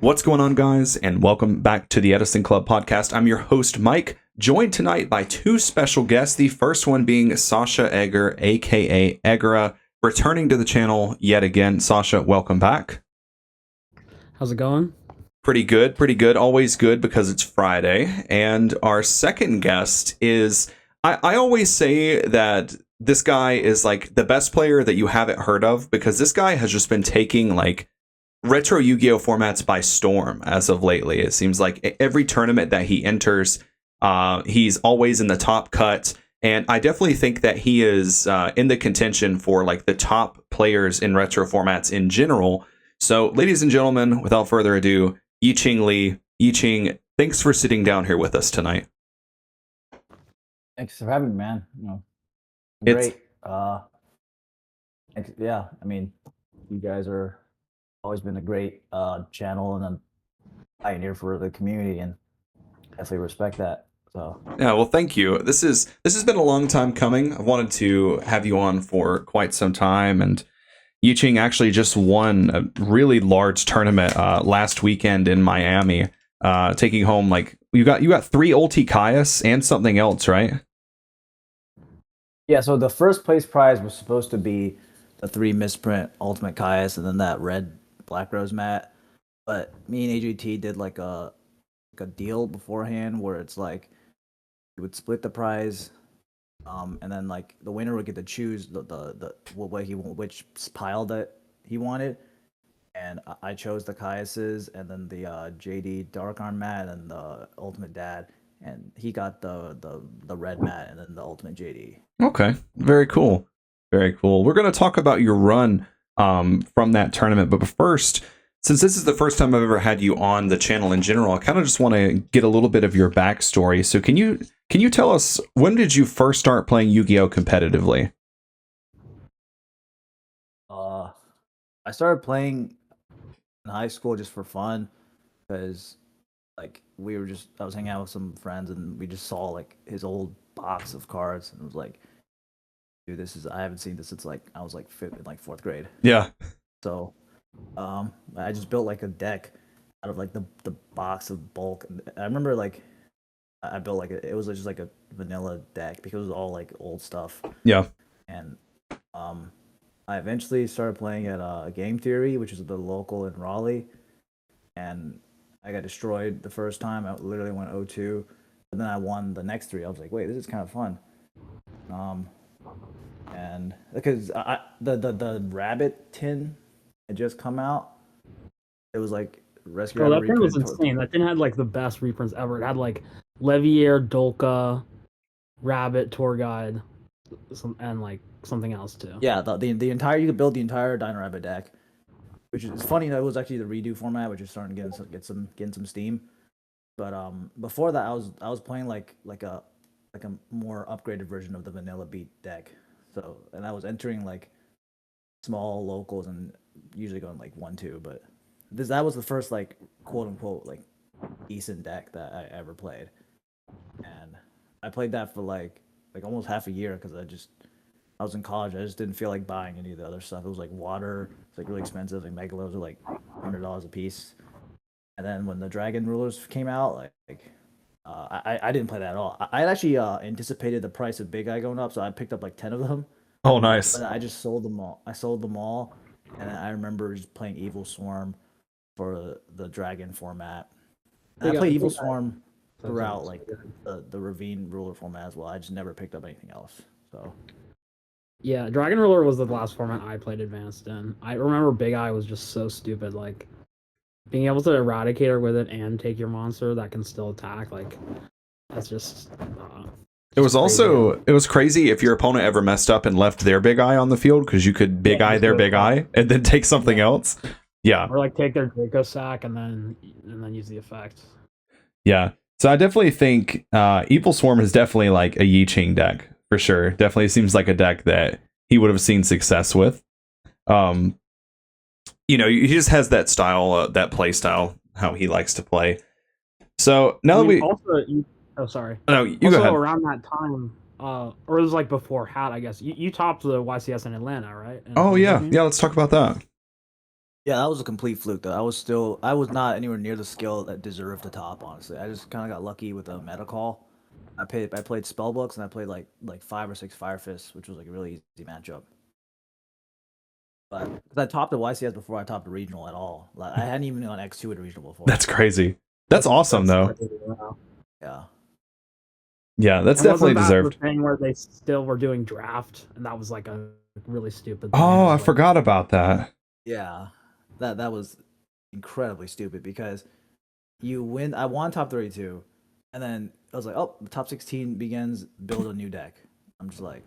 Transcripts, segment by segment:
What's going on, guys, and welcome back to the Edison Club podcast. I'm your host, Mike, joined tonight by two special guests. The first one being Sasha Egger, aka Eggera, returning to the channel yet again. Sasha, welcome back. How's it going? Pretty good, pretty good. Always good because it's Friday. And our second guest is, I always say that this guy is like the best player that you haven't heard of, because this guy has just been taking like retro Yu-Gi-Oh formats by storm as of lately. It seems like every tournament that he enters, he's always in the top cut. And I definitely think that he is in the contention for like the top players in retro formats in general. So, ladies and gentlemen, without further ado, Yicheng Li. Yicheng, thanks for sitting down here with us tonight. Thanks for having me, man. It's great. Yeah, I mean, you guys are always been a great channel and a pioneer for the community, and definitely respect that. So yeah, well, thank you. This has been a long time coming. I've wanted to have you on for quite some time, and Yicheng actually just won a really large tournament last weekend in Miami, taking home like you got 3 ulti Caius and something else, right? yeah, so the first place prize was supposed to be the 3 misprint ultimate Caius and then that red Black Rose mat, but me and AJT did like a deal beforehand where it's like we would split the prize, and then like the winner would get to choose the what he which pile that he wanted, and I chose the Caiuses and then the JD Dark Arm mat and the Ultimate Dad, and he got the red mat and then the Ultimate JD. Okay, very cool, very cool. We're going to talk about your run from that tournament, but first, since this is the first time I've ever had you on the channel in general, I kind of just want to get a little bit of your backstory. So can you tell us, when did you first start playing Yu-Gi-Oh competitively? I started playing in high school just for fun, because like I was hanging out with some friends and we just saw like his old box of cards and it was like, dude, I haven't seen this since like I was like in like 4th grade. Yeah. So I just built like a deck out of like the box of bulk. And I remember like I built like it was just like a vanilla deck because it was all like old stuff. Yeah. And I eventually started playing at Game Theory, which is the local in Raleigh, and I got destroyed the first time. I literally went 0-2, and then I won the next 3. I was like, wait, this is kind of fun. And because the rabbit tin had just come out, it was like rescue. Oh, that tin was insane. That tin had like the best reprints ever. It had like Levier, Dolka, Rabbit, Tour Guide, and like something else too. Yeah, the entire, you could build the entire Dino Rabbit deck, which is funny that it was actually the redo format, which is starting to getting some steam. But before that, I was playing like a more upgraded version of the vanilla beat deck. So, and I was entering like small locals and usually going like 1-2, but that was the first like quote unquote like decent deck that I ever played, and I played that for like almost half a year because I was in college. I just didn't feel like buying any of the other stuff. It was like water. It's like really expensive. Like Megalos are like $100 a piece. And then when the Dragon Rulers came out, I didn't play that at all. I had actually anticipated the price of Big Eye going up, so I picked up like 10 of them. Oh, nice. But I just sold them all. And I remember just playing Evil Swarm for the Dragon format. And I played Evil Swarm throughout like the Ravine Ruler format as well. I just never picked up anything else. So. Yeah, Dragon Ruler was the last format I played advanced in. I remember Big Eye was just so stupid. Like, being able to Eradicator with it and take your monster that can still attack, like, that's just... It was crazy if your opponent ever messed up and left their Big Eye on the field, because you could Big Eye their Big Eye and then take something else. Yeah. Or like take their Draco Sack and then use the effect. Yeah. So I definitely think Evil Swarm is definitely like a Yicheng deck. For sure. Definitely seems like a deck that he would have seen success with. He just has that style, that play style, how he likes to play. So now sorry. No, you also, go ahead. Around that time, or it was like before Hat, I guess. You topped the YCS in Atlanta, right? Oh yeah, let's talk about that. Yeah, that was a complete fluke though. I was not anywhere near the skill that deserved the top, honestly. I just kinda got lucky with a meta call. I played spellbooks and I played like 5 or 6 Fire Fists, which was like a really easy matchup. But because I topped the YCS before I topped the regional at all. Like I hadn't even gone X2 at a regional before. That's crazy. That's awesome though. Wow. Yeah. Yeah, that's And definitely wasn't that deserved. the thing where they still were doing draft, and that was like a really stupid thing. Oh, I Like, forgot about that. Yeah. That was incredibly stupid because you win. I won top 32, and then I was like, oh, the top 16 begins. Build a new deck. I'm just like,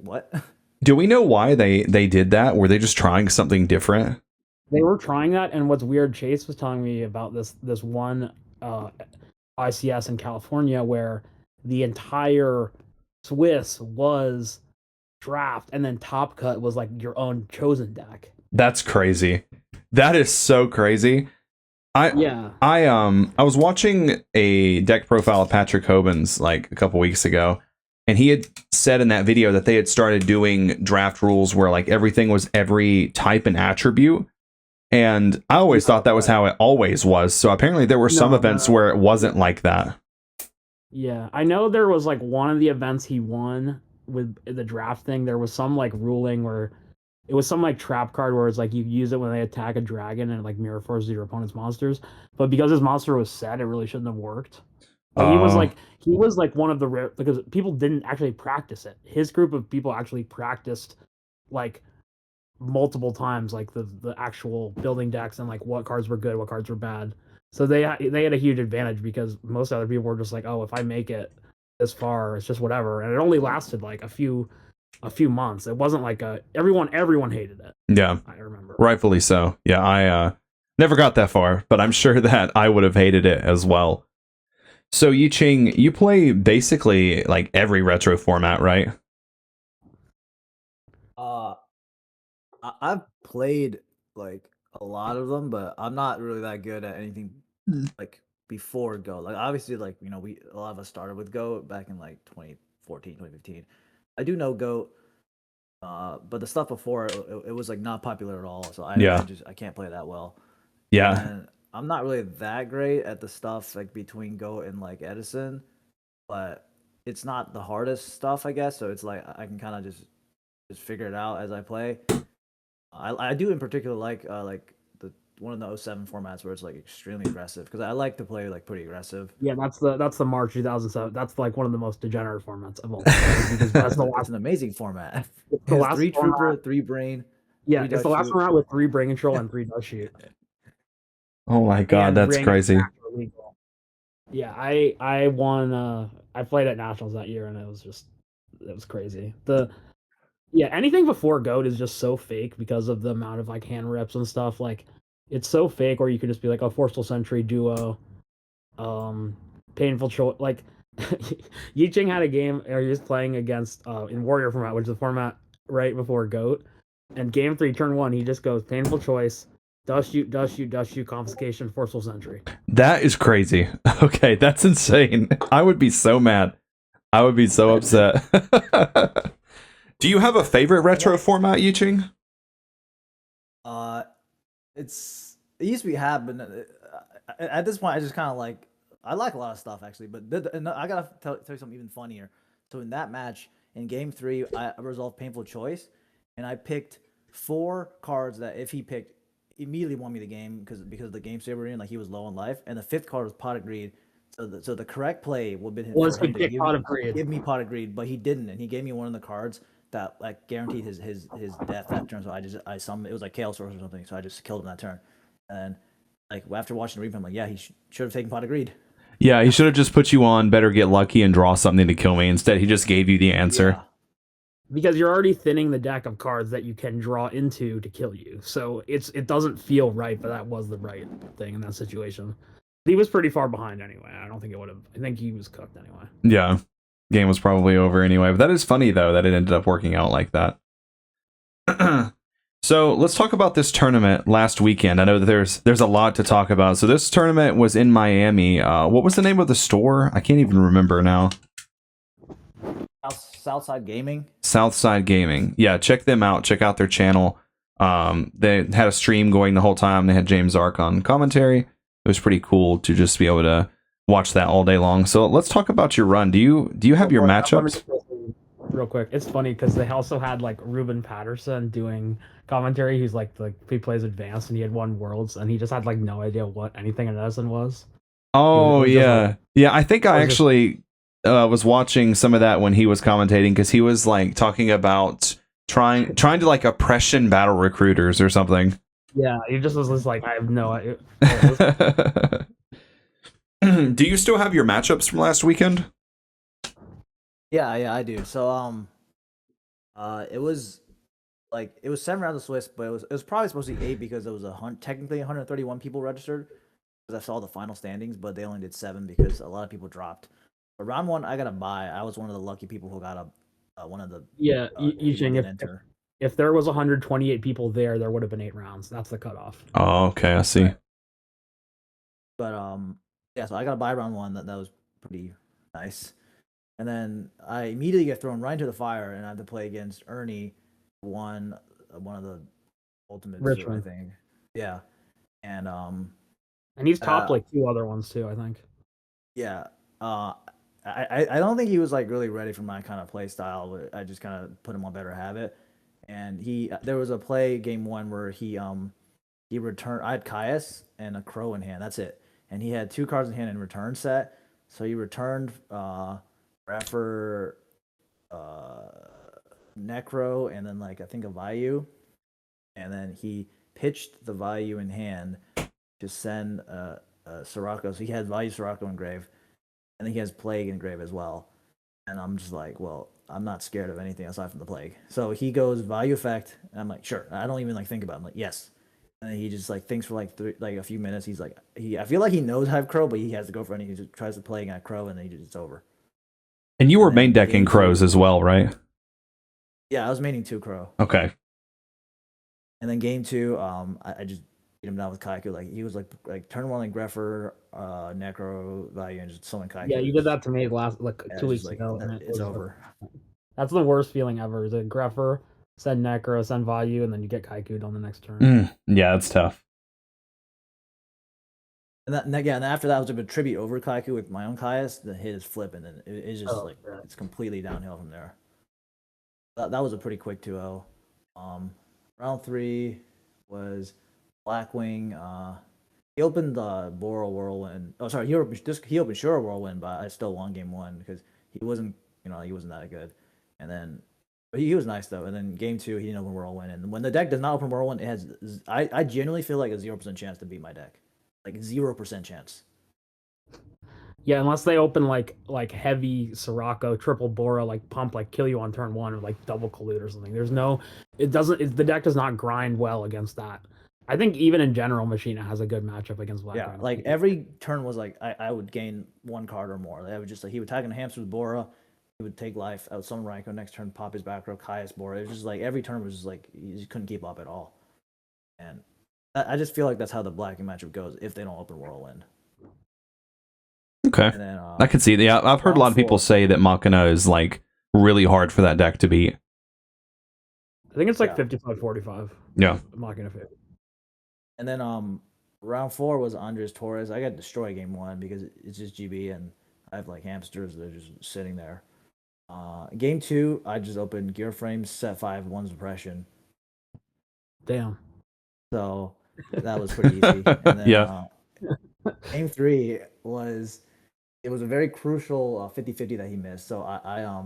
what? Do we know why they did that? Were they just trying something different? They were trying that, and what's weird, Chase was telling me about this one ICS in California where the entire Swiss was draft, and then Top Cut was like your own chosen deck. That's crazy. That is so crazy. I was watching a deck profile of Patrick Hoban's like a couple weeks ago, and he had said in that video that they had started doing draft rules where like everything was every type and attribute. And I always thought that was how it always was. So apparently there were some events where it wasn't like that. Yeah, I know there was like one of the events he won with the draft thing. There was some like ruling where it was some like trap card where it's like you use it when they attack a dragon and it like mirror forces your opponent's monsters. But because his monster was set, it really shouldn't have worked. Like, he was like one of the rare, because people didn't actually practice it. His group of people actually practiced like multiple times, like the actual building decks and like what cards were good, what cards were bad. So they had a huge advantage because most other people were just like, oh, if I make it this far, it's just whatever. And it only lasted like a few months. It wasn't like everyone hated it. Yeah, I remember. Rightfully so. Yeah, I never got that far, but I'm sure that I would have hated it as well. So Yicheng, you play basically like every retro format, right? I've played like a lot of them, but I'm not really that good at anything like before Go. Like obviously, like a lot of us started with Go back in like 2014, 2015. I do know Go, but the stuff before it was like not popular at all. So I can't play that well. Yeah. And I'm not really that great at the stuff like between Go and like Edison, but it's not the hardest stuff, I guess. So it's like I can kind of just figure it out as I play. I do in particular like the one of the 07 formats where it's like extremely aggressive because I like to play like pretty aggressive. Yeah, that's the March 2007. That's like one of the most degenerate formats of all time. Because that's the last. It's an amazing format. It's the last 3 format. trooper, 3 brain. Yeah, 3 it's the last format with 3 brain control and 3 dust shoot. Oh my god, And that's ring crazy. Yeah, I won. I played at nationals that year, and it was crazy. Anything before GOAT is just so fake because of the amount of like hand rips and stuff. Like, it's so fake, or you could just be like a Forceful Sentry duo, Painful Choice. Like, Yicheng had a game, or he was playing against in Warrior format, which is the format right before GOAT. And game 3, turn 1, he just goes Painful Choice, dust shoot, confiscation, Forceful Sentry. That is crazy. Okay, that's insane. I would be so mad. I would be so upset. Do you have a favorite retro format, Yicheng? It used to be Hab, but at this point, I just kind of like I like a lot of stuff actually. But I gotta tell you something even funnier. So in that match in game 3, I resolved Painful Choice, and I picked 4 cards that if he picked immediately won me the game because of the game saver in, like he was low on life, and the 5th card was Pot of Greed. So the correct play would have been to give me Pot of Greed, but he didn't, and he gave me one of the cards that like guaranteed his death that turn. So I summoned, it was like Chaos Source or something. So I just killed him that turn. And like after watching the replay, I'm like, yeah, he should have taken Pot of Greed. Yeah, he should have just put you on Better Get Lucky and draw something to kill me. Instead, he just gave you the answer. Yeah. Because you're already thinning the deck of cards that you can draw into to kill you. So it doesn't feel right, but that was the right thing in that situation. He was pretty far behind anyway. I don't think it would have. I think he was cooked anyway. Yeah. Game was probably over anyway. But that is funny, though, that it ended up working out like that. So let's talk about this tournament last weekend. I know that there's a lot to talk about. So this tournament was in Miami. What was the name of the store? I can't even remember now. Southside Gaming. Southside Gaming. Yeah, check them out. Check out their channel. They had a stream going the whole time. They had James Ark on commentary. It was pretty cool to just be able to watch that all day long. So let's talk about your run. Do you have your matchups? Real quick, it's funny because they also had like Ruben Patterson doing commentary. He's like he plays advanced, and he had won Worlds, and he just had like no idea what anything in Edison was. Oh It was yeah, like, yeah. I think I was just- actually was watching some of that when he was commentating because he was like talking about trying to like oppression battle recruiters or something. Yeah, he just was like, I have no idea. Do you still have your matchups from last weekend? Yeah, I do. So it was 7 rounds of Swiss, but it was probably supposed to be 8 because there was technically 131 people registered. Because I saw the final standings, but they only did 7 because a lot of people dropped. But round 1, I got a bye. I was one of the lucky people who got one of the Yicheng, if there was 128 people there would have been 8 rounds. That's the cutoff. Oh, okay, I see. Right. But yeah, so I got a bye round 1. That was pretty nice. And then I immediately get thrown right into the fire, and I have to play against Ernie, one of the ultimates, Richmond. I think. Yeah, and he's topped like 2 other ones too, I think. Yeah, I don't think he was like really ready for my kind of play style. But I just kind of put him on better habit, and there was a play game 1 where he returned. I had Caius and a Crow in hand. That's it, and he had 2 cards in hand in return set. So he returned Refer, Necro, and then like I think a Vayu, and then he pitched the Vayu in hand to send Sirocco. So he had Vayu, Sirocco, and Grave, and then he has Plague and Grave as well. And I'm just like, well, I'm not scared of anything aside from the Plague. So he goes Vayu effect, and I'm like, sure. I don't even like think about it. I'm like, yes. And then he just like thinks for like a few minutes. He's like, I feel like he knows I have Crow, but he has to go for it. He just tries to play at Crow, and then it's over. And you were main decking Crows as well, right? Yeah, I was maining 2 Crow. Okay. And then game 2, I just beat him down with Kaiku. Like he was like turn 1 like Greffer, Necro, Value, and just summon Kaiku. Yeah, you did that to me last 2 weeks ago. And it's over. That's the worst feeling ever. Is a Greffer, send Necro, send Value, and then you get Kaiku'd on the next turn. Yeah, that's tough. And and after that, I was able to tribute over Kaiku with my own Caius. The hit is flipping, and it's just it's completely downhill from there. That was a pretty quick 2-0. Round 3 was Blackwing. He opened the Boral Whirlwind. Oh, sorry, he opened Shura Whirlwind, but I still won game 1 because he wasn't that good. And then, but he was nice though. And then game 2, he didn't open Whirlwind. And when the deck does not open Whirlwind, it has I genuinely feel like a 0% chance to beat my deck. Like 0% chance. Yeah, unless they open like heavy Sirocco, triple Bora, like pump, like kill you on turn 1, or like double collude or something. The deck does not grind well against that. I think even in general, Machina has a good matchup against Black. Yeah, like every turn was like I would gain 1 card or more. I would just like he would tag in a hamster with Bora, he would take life, I would summon Raikou, next turn pop his back row, Caius Bora. It was just like every turn was just like you just couldn't keep up at all. And I just feel like that's how the Blacking matchup goes if they don't open Whirlwind. Okay. And then, I could see that. Yeah, I've heard a lot of people say that Machina is like really hard for that deck to beat. I think it's like 55-45. Yeah. Machina 50. And then round 4 was Andres Torres. I got destroyed game 1 because it's just GB and I have like hamsters. They're just sitting there. Game 2, I just opened Gear Frames, set 5, 1 suppression. Damn. So that was pretty easy. And then, game 3 was a very crucial 50-50 that he missed. So I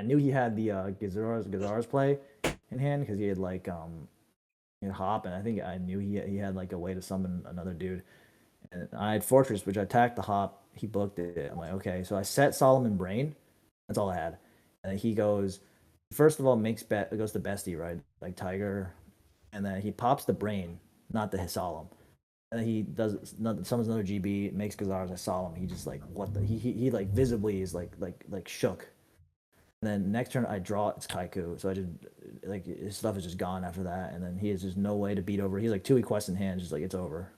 knew he had the Gazara's play in hand because he had like hop, and I think I knew he had like a way to summon another dude. And I had Fortress, which I attacked the hop. He booked it. I'm like, okay. So I set Solomon Brain. That's all I had. And then he goes, first of all, it goes to Bestie, right? Like Tiger. And then he pops the Brain, not the Solemn. And then he summons another GB, makes Gazara's a Solemn. He just like, what the? He like visibly is like shook. And then next turn I draw, it's Kaiku. So I just like his stuff is just gone after that. And then he has just no way to beat over. He's like 2 requests in hand, just like it's over.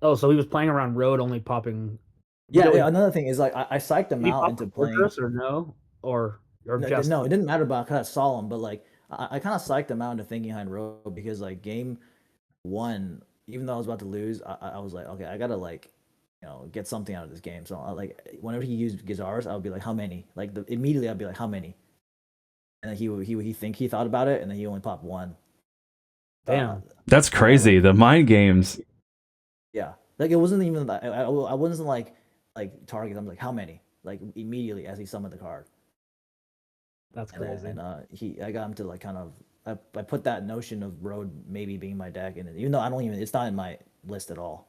Oh, so he was playing around road, only popping. Yeah, another thing is like I psyched him out into playing. Or no? Or no, it didn't matter about kind of solemn, but like I kind of psyched him out into thinking behind road because like game one, even though I was about to lose, I was like, okay, I gotta like, get something out of this game. So like whenever he used guitars, I would be like, how many? Like immediately I'd be like, how many? And then he thought about it, and then he only popped one. Damn. That's crazy. The mind games. Yeah, like it wasn't even that. I wasn't like target. I'm like, how many? Like immediately as he summoned the card. That's crazy. And I got him to like kind of. I put that notion of road maybe being my deck, and even though I don't even, it's not in my list at all.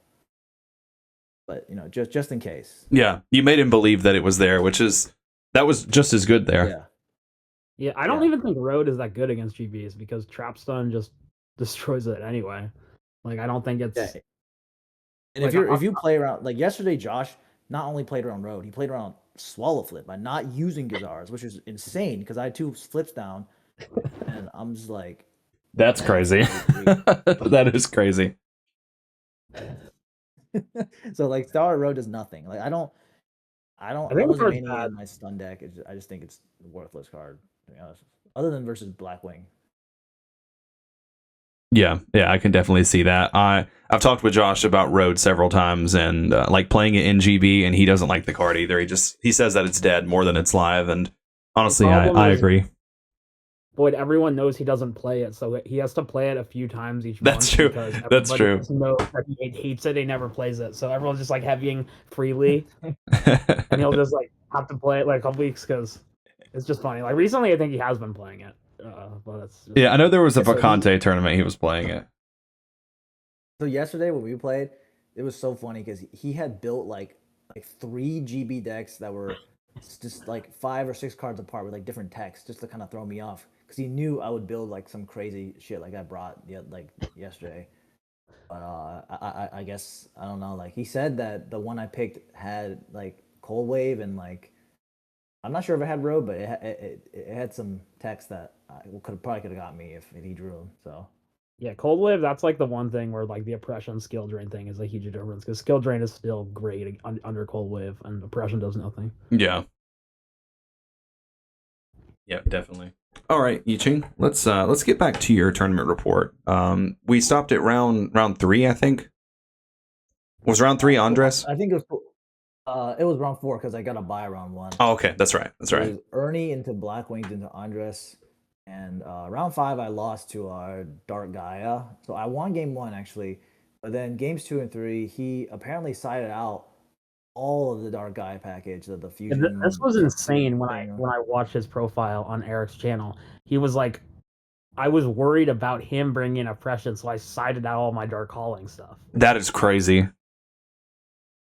But just in case. Yeah, you made him believe that it was there, that was just as good there. Yeah. Yeah, I don't even think road is that good against GBs because trap stun just destroys it anyway. Like I don't think it's. Yeah. And like, if you play around like yesterday, Josh not only played around road, he played around swallow flip by not using guitars, which is insane because I had 2 flips down, and I'm just like, that's crazy. That is crazy. So like Star Road does nothing. Like I think wasn't card's maining it bad. in my stun deck. I just think it's a worthless card, to be honest. Other than versus Blackwing. Yeah, I can definitely see that. I've talked with Josh about Road several times, and like playing it in GB, and he doesn't like the card either. He says that it's dead more than it's live, and honestly, I agree. Boyd, everyone knows he doesn't play it, so he has to play it a few times each That's month. true. Because That's true. Knows that he hates it. He never plays it, so everyone's just like heavying freely, and he'll just like have to play it like a couple weeks because it's just funny. Like recently, I think he has been playing it. But that's just... Yeah, I know there was a Vacante tournament. He was playing it. So yesterday when we played, it was so funny because he had built like 3 GB decks that were just like 5 or 6 cards apart with like different texts just to kind of throw me off because he knew I would build like some crazy shit like I brought yesterday. But I guess I don't know. Like he said that the one I picked had like Cold Wave and like I'm not sure if it had Road, but it had some text that probably could have got me if he drew them. So yeah, Cold Wave. That's like the one thing where like the oppression skill drain thing is a huge difference because skill drain is still great under Cold Wave and oppression does nothing. Yeah. Yeah, definitely. All right, Yicheng, let's get back to your tournament report. We stopped at round 3, I think. Was round 3 Andres? I think it was round 4 because I got a bye round 1. Oh, okay, that's right. That's right. It was Ernie into Blackwings into Andres, and round 5 I lost to Dark Gaia. So I won game 1 actually, but then games 2 and 3 he apparently sided out all of the Dark Gaia package, the fusion. This was insane when I watched his profile on Eric's channel. He was like, I was worried about him bringing oppression, so I sided out all my Dark Calling stuff. That is crazy.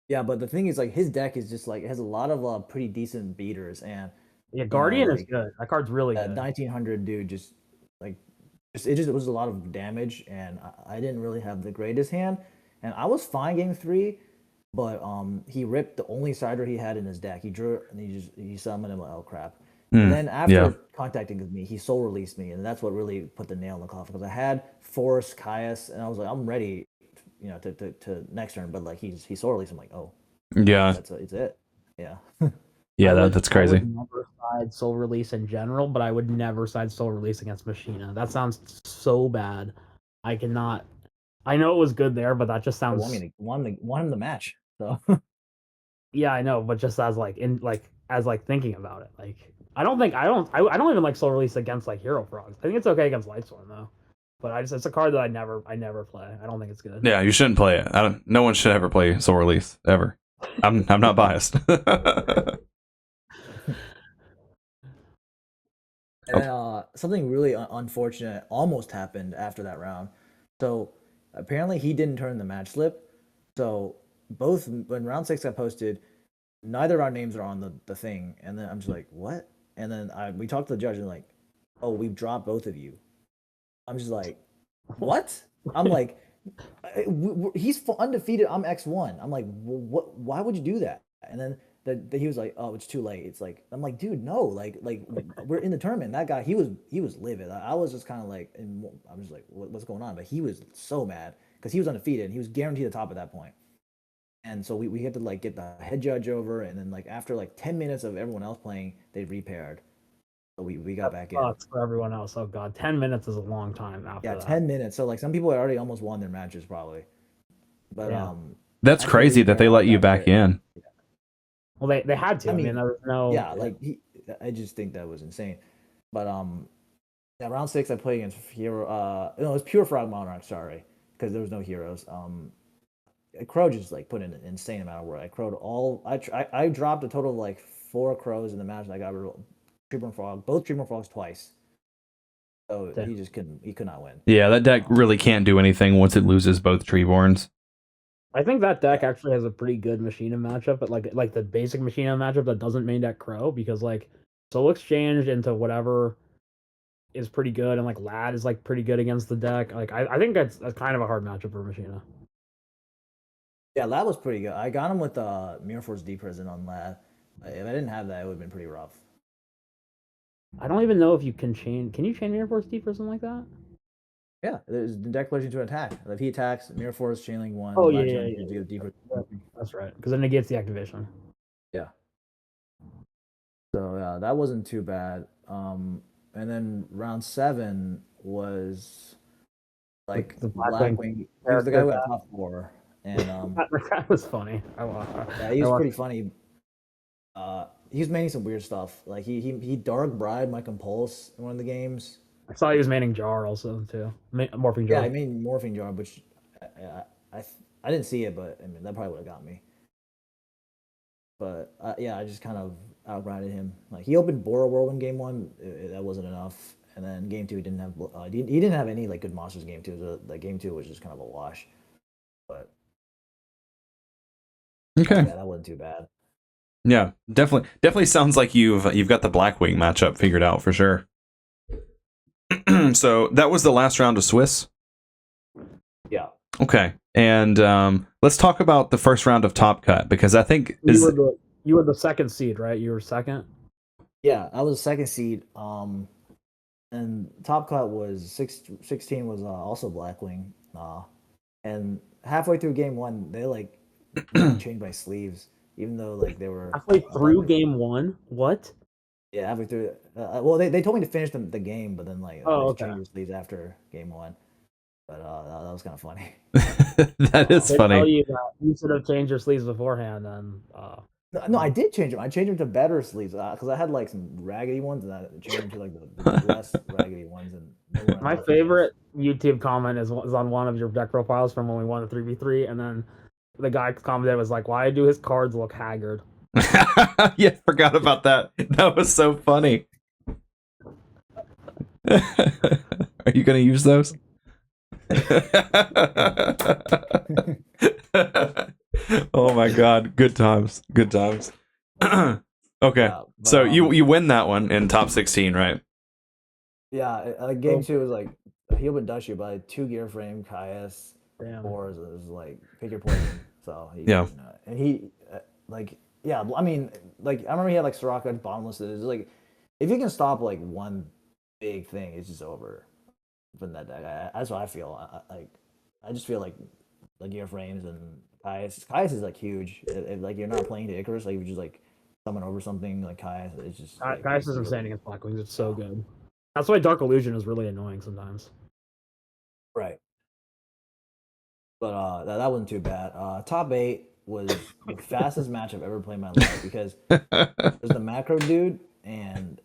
Yeah, but the thing is, like, his deck is just like it has a lot of pretty decent beaters, and yeah, Guardian is good. That card's really good. 1900 dude it was a lot of damage, and I didn't really have the greatest hand, and I was fine game 3, but he ripped the only sider he had in his deck. He drew and he summoned him like, oh crap. And then after contacting with me, he soul released me, and that's what really put the nail in the coffin because I had Force, Caius, and I was like, I'm ready, to next turn. But like he soul released. I'm like, oh, yeah, it's it. Yeah. Yeah, that's crazy. I would never side soul release in general, but I would never side soul release against Machina. That sounds so bad. I cannot. I know it was good there, but that just sounds. I want him to match. So. Yeah, I know, but just as thinking about it, like I don't even like soul release against like Hero Frogs. I think it's okay against Lightstorm though, but it's a card that I never play. I don't think it's good. Yeah, you shouldn't play it. No one should ever play soul release ever. I'm not biased. And something really unfortunate almost happened after that round. So apparently he didn't turn the match slip. So both when round 6 got posted, neither of our names are on the thing. And then I'm just like, what? And then we talked to the judge and like, oh, we've dropped both of you. I'm just like, what? I'm like, he's undefeated. I'm X1. I'm like, what? Why would you do that? And then he was like, oh, it's too late. It's like, I'm like, dude, no, like we're in the tournament. That guy, he was livid. I was just kind of like, and I'm just like, what's going on? But he was so mad because he was undefeated and he was guaranteed the top at that point. And so we had to like get the head judge over, and then like after like 10 minutes of everyone else playing, they repaired. So we got back in. Sucks for everyone else. Oh god, 10 minutes is a long time after Yeah, that. 10 minutes. So like some people had already almost won their matches probably. But Yeah. That's after crazy that they restart, let you got back there. in. Well, they had to. I mean, there was no. Yeah, like I just think that was insane. But yeah, round 6 I played against hero. No, it was pure frog monarch. Sorry, because there was no heroes. Crow just like put in an insane amount of work. I crowed all. I dropped a total of like 4 crows in the match. And I got Trooper and Frog, both Trooper and Frogs twice. So Damn. he just couldn't. He could not win. Yeah, that deck really can't do anything once it loses both Treeborns. I think that deck actually has a pretty good Machina matchup, but like the basic Machina matchup that doesn't main deck Crow, because like Soul Exchange into whatever is pretty good, and like Lad is like pretty good against the deck. Like I think that's kind of a hard matchup for Machina. Yeah, Lad was pretty good. I got him with Mirror Force Deep Prison on Lad. If I didn't have that, it would have been pretty rough. I don't even know if you can chain. Can you chain Mirror Force Deep or something like that? Yeah, there's the declaration to attack. If he attacks, Mirror Force, Chainlink 1, Oh Lad yeah, Chain, yeah, do deeper. that's right. Because it negates the activation. Yeah. So yeah, that wasn't too bad. And then round 7 was like The Blackwing. He was the guy who got top 4, and that was funny. yeah, he was pretty funny. He was maining some weird stuff. Like he dark bribed my Compulse in one of the games. I saw he was maining Jar also too. Morphing Jar. Yeah, I made Morphing Jar, which I didn't see it, but I mean that probably would have got me. But yeah, I just kind of outgrinded him. Like he opened Bora World in game 1, that wasn't enough, and then game 2 he didn't have he didn't have any like good monsters. Game 2, so like game 2 was just kind of a wash. But Okay. yeah, that wasn't too bad. Yeah, definitely sounds like you've got the Blackwing matchup figured out for sure. So that was the last round of Swiss. Yeah. Okay, and let's talk about the first round of Top Cut, because I think you were the second seed, right? You were second. Yeah, I was second seed. And Top Cut was 16 was also Blackwing. And halfway through game 1, they like changed my sleeves, even though like they were halfway through game 1. What? Yeah, halfway through. Well, they told me to finish the game, but then like change your sleeves after game 1. But that was kind of funny. That is they funny. Tell you that you should have changed your sleeves beforehand. And no, I did change them. I changed them to better sleeves because I had like some raggedy ones, and I changed them to like the less raggedy ones. And my favorite YouTube comment is on one of your deck profiles from when we won the 3v3, and then the guy commented was like, "Why do his cards look haggard?" Yeah, forgot about that. That was so funny. Are you gonna use those? Oh my god, good times. Okay, so you win that one in top 16, right? Yeah, game 2 was like he opened Dushy by 2 gear frame, Caius, 4 is like pick your poison. So and he like I mean like I remember he had like Soraka bottomless. It's like if you can stop like one big thing, it's just over. From that deck, that's what I feel. I just feel like gear frames and Caius. Caius is like huge. If like you're not playing to Icarus, like you just like summon over something like Caius. It's just Caius is insane against Blackwings. It's so good. That's why Dark Illusion is really annoying sometimes. Right. But that wasn't too bad. Top 8 was the fastest match I've ever played in my life because there's the macro dude, and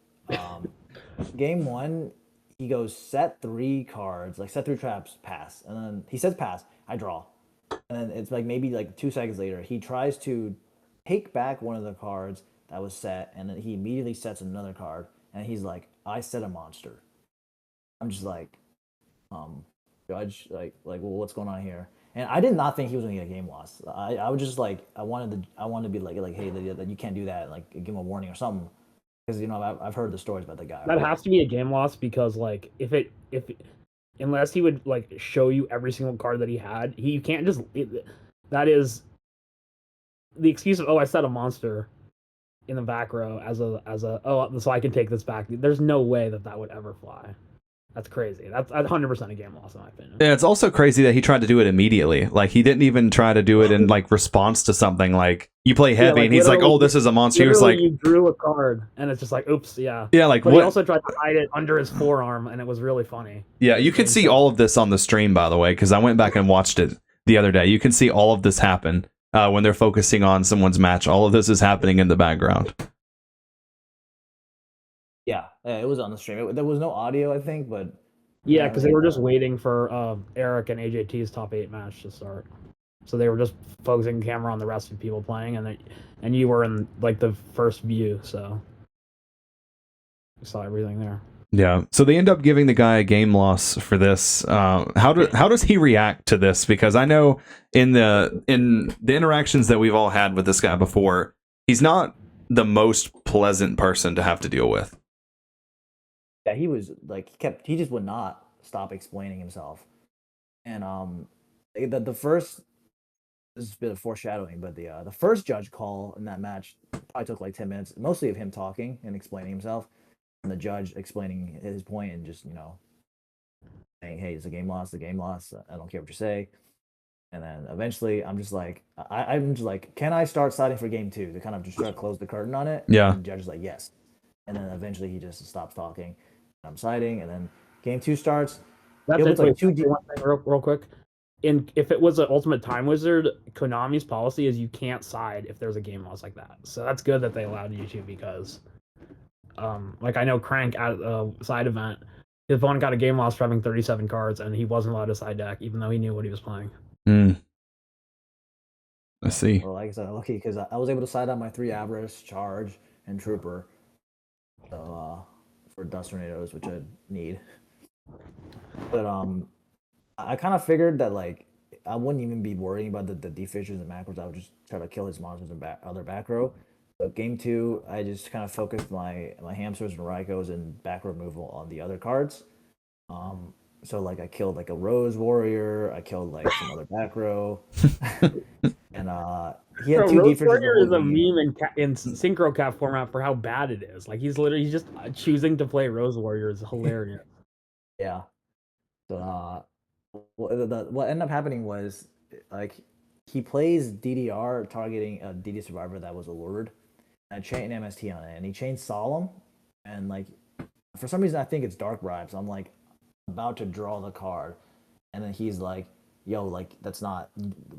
game 1 he goes set 3 cards, like set 3 traps, pass, and then he says pass, I draw, and then it's like maybe like 2 seconds later he tries to take back one of the cards that was set, and then he immediately sets another card, and he's like, I set a monster. I'm just like, judge, like well, what's going on here? And I did not think he was gonna get a game loss. I was just like, I wanted to be like hey, that you can't do that, like give him a warning or something, because I've heard the stories about the guy. That has to be a game loss, because like if unless he would like show you every single card that he had, you can't just that is the excuse of, oh, I set a monster in the back row as a so I can take this back. There's no way that would ever fly. That's crazy. That's 100% a game loss in my opinion. Yeah, it's also crazy that he tried to do it immediately. Like, he didn't even try to do it in like response to something. Like, you play heavy, like, and he's like, "Oh, this is a monster." He was like, you drew a card, and it's just like, oops, yeah. "Yeah, like But what?" he also tried to hide it under his forearm, and it was really funny. Yeah, you can see all of this on the stream, by the way, because I went back and watched it the other day. You can see all of this happen when they're focusing on someone's match. All of this is happening in the background. Yeah, it was on the stream. There was no audio, I think, but yeah, because they were just waiting for Eric and AJT's top 8 match to start. So they were just focusing camera on the rest of people playing, and you were in like the first view, so you saw everything there. Yeah. So they end up giving the guy a game loss for this. How does he react to this? Because I know in the interactions that we've all had with this guy before, he's not the most pleasant person to have to deal with. Yeah, he was like he just would not stop explaining himself. And the first, this is a bit of foreshadowing, but the first judge call in that match probably took like 10 minutes, mostly of him talking and explaining himself, and the judge explaining his point and just saying, "Hey, it's a game loss. I don't care what you say." And then eventually, I'm just like, can I start siding for game 2 to kind of just try to close the curtain on it? Yeah. And the judge is like, yes. And then eventually he just stops talking. I'm siding, and then game 2 starts. That's it. Like one thing real quick. If it was an Ultimate Time Wizard, Konami's policy is you can't side if there's a game loss like that. So that's good that they allowed you to, because like I know Crank at a side event, his opponent got a game loss for having 37 cards, and he wasn't allowed to side deck even though he knew what he was playing. I see. Well, like I said, lucky because I was able to side out my 3 Avarice, Charge, and Trooper. So for Dust Tornadoes, which I need. But I kind of figured that like I wouldn't even be worrying about the defishers and macros. I would just try to kill his monsters in other back row. But game 2, I just kind of focused my hamsters and Raikos and back row removal on the other cards. So like I killed like a Rose Warrior, I killed like some other back row, and he had 2 Rose defishers. Warrior is a meme in Synchro Cap format for how bad it is. Like he's just choosing to play Rose Warrior is hilarious. Yeah. So what ended up happening was like he plays DDR targeting a DD survivor that was allured, and I chained MST on it, and he chained Solemn, and like for some reason I think it's Dark Bribe, so I'm like about to draw the card, and then he's like, "Yo, like that's not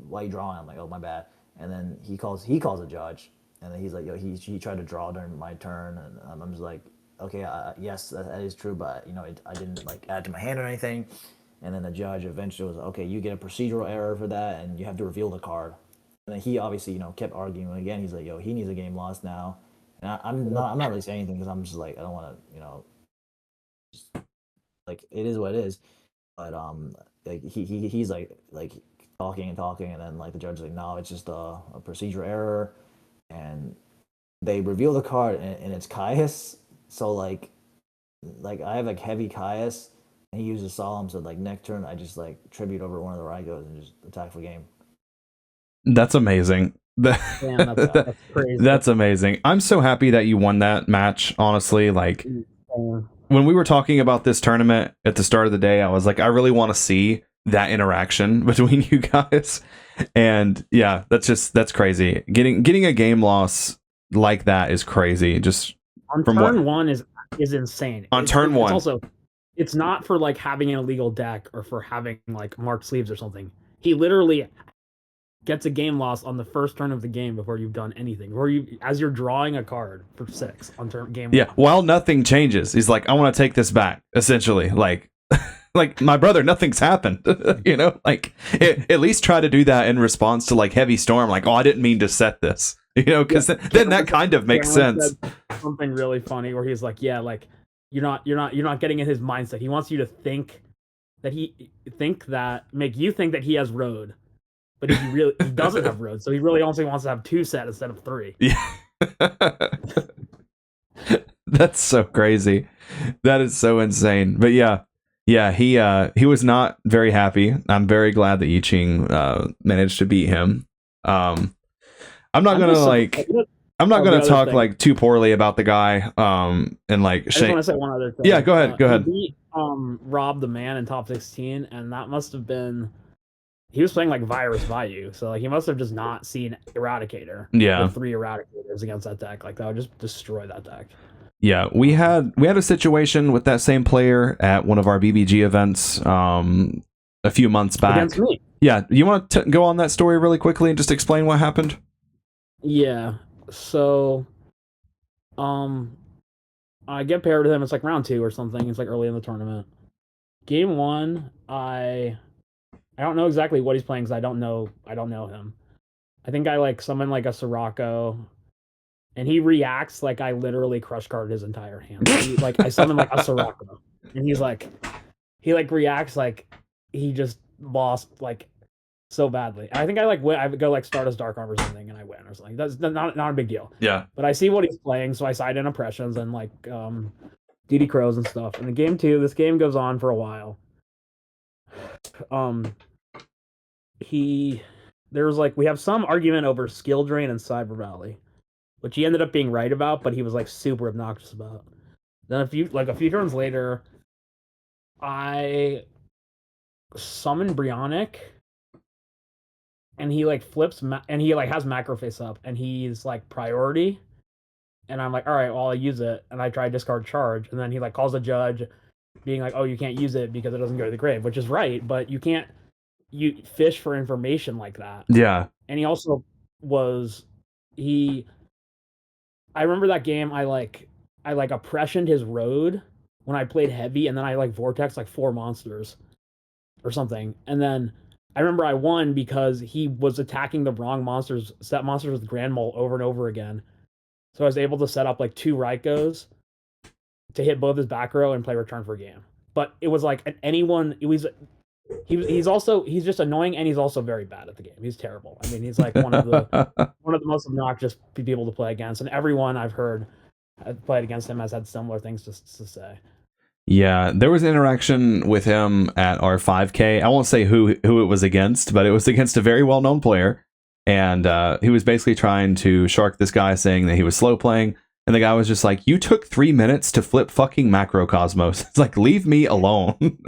why you drawing." I'm like, "Oh, my bad." And then he calls a judge, and then he's like, "Yo, he tried to draw during my turn," and I'm just like, "Okay, yes, that is true, but I didn't like add to my hand or anything." And then the judge eventually was like, "Okay, you get a procedural error for that, and you have to reveal the card." And then he obviously kept arguing again. He's like, "Yo, he needs a game loss now," and I'm not really saying anything because I'm just like I don't want to like it is what it is. But like he's like talking, and then like the judge is like, "No, it's just a procedural error," and they reveal the card, and it's Caius. So like I have like heavy Caius, and he uses Solemn, so like next turn I just like tribute over one of the Raikos and just attack for game. That's amazing. Damn, that's crazy. That's amazing. I'm so happy that you won that match, honestly. Like when we were talking about this tournament at the start of the day, I was like, I really want to see that interaction between you guys. And yeah, that's crazy. Getting a game loss like that is crazy. Just on turn 1 is insane. On turn 1. It's not for like having an illegal deck or for having like marked sleeves or something. He literally gets a game loss on the first turn of the game before you've done anything, or as you're drawing a card for 6 on game 1. While nothing changes, he's like, I want to take this back, essentially. Like like my brother, nothing's happened. Like at least try to do that in response to like Heavy Storm, like, oh, I didn't mean to set this, because then that kind of makes sense. Something really funny where he's like, yeah, like you're not getting in his mindset. He wants you to think that make you think that he has road, but he doesn't have road, so he really only wants to have 2 set instead of 3. Yeah. That's so crazy. That is so insane. But yeah, he was not very happy. I'm very glad that Yicheng managed to beat him. I'm not gonna I'm not Oh, gonna the other talk thing. like too poorly about the guy. And like I just Shane. want to say one other thing. Yeah, go ahead. Go He ahead. beat Rob the Man in top 16, and that must have been he was playing like Virus Vayu, so like he must have just not seen Eradicator. Yeah. With 3 Eradicators against that deck, like that would just destroy that deck. Yeah, we had a situation with that same player at one of our BBG events a few months back. Against me. Yeah, you want to go on that story really quickly and just explain what happened? Yeah. So I get paired with him, it's like round 2 or something. It's like early in the tournament. Game 1, I don't know exactly what he's playing because I don't know him. I think I like summon like a Sirocco, and he reacts like I literally crush card his entire hand. Like I summon like a Sirocco, and he reacts like he just lost like so badly. I think I go like Stardust Dark Arm or something, and I win or something. That's not a big deal. Yeah. But I see what he's playing, so I side in impressions and like DD Crows and stuff. And in game 2, this game goes on for a while. We have some argument over Skill Drain and Cyber Valley, which he ended up being right about, but he was like super obnoxious about. Then a few turns later, I summon Brionic, and he like flips and he like has macro face up, and he's like priority, and I'm like, all right, well I'll use it, and I try discard charge, and then he like calls the judge, being like, oh, you can't use it because it doesn't go to the grave, which is right, but you can't fish for information like that. Yeah. And he also I remember that game, I oppressioned his road when I played heavy, and then I like vortex like 4 monsters or something, and then I remember I won because he was attacking the wrong set monsters with Grand Mole over and over again. So I was able to set up like 2 Raikos to hit both his back row and play return for game. But it was like he's just annoying, and he's also very bad at the game. He's terrible. I mean, he's like one of the most obnoxious people to play against, and everyone I've heard played against him has had similar things to say. Yeah, there was an interaction with him at our 5K. I won't say who it was against, but it was against a very well-known player, and he was basically trying to shark this guy, saying that he was slow playing, and the guy was just like, "You took 3 minutes to flip fucking Macrocosmos." It's like, leave me alone.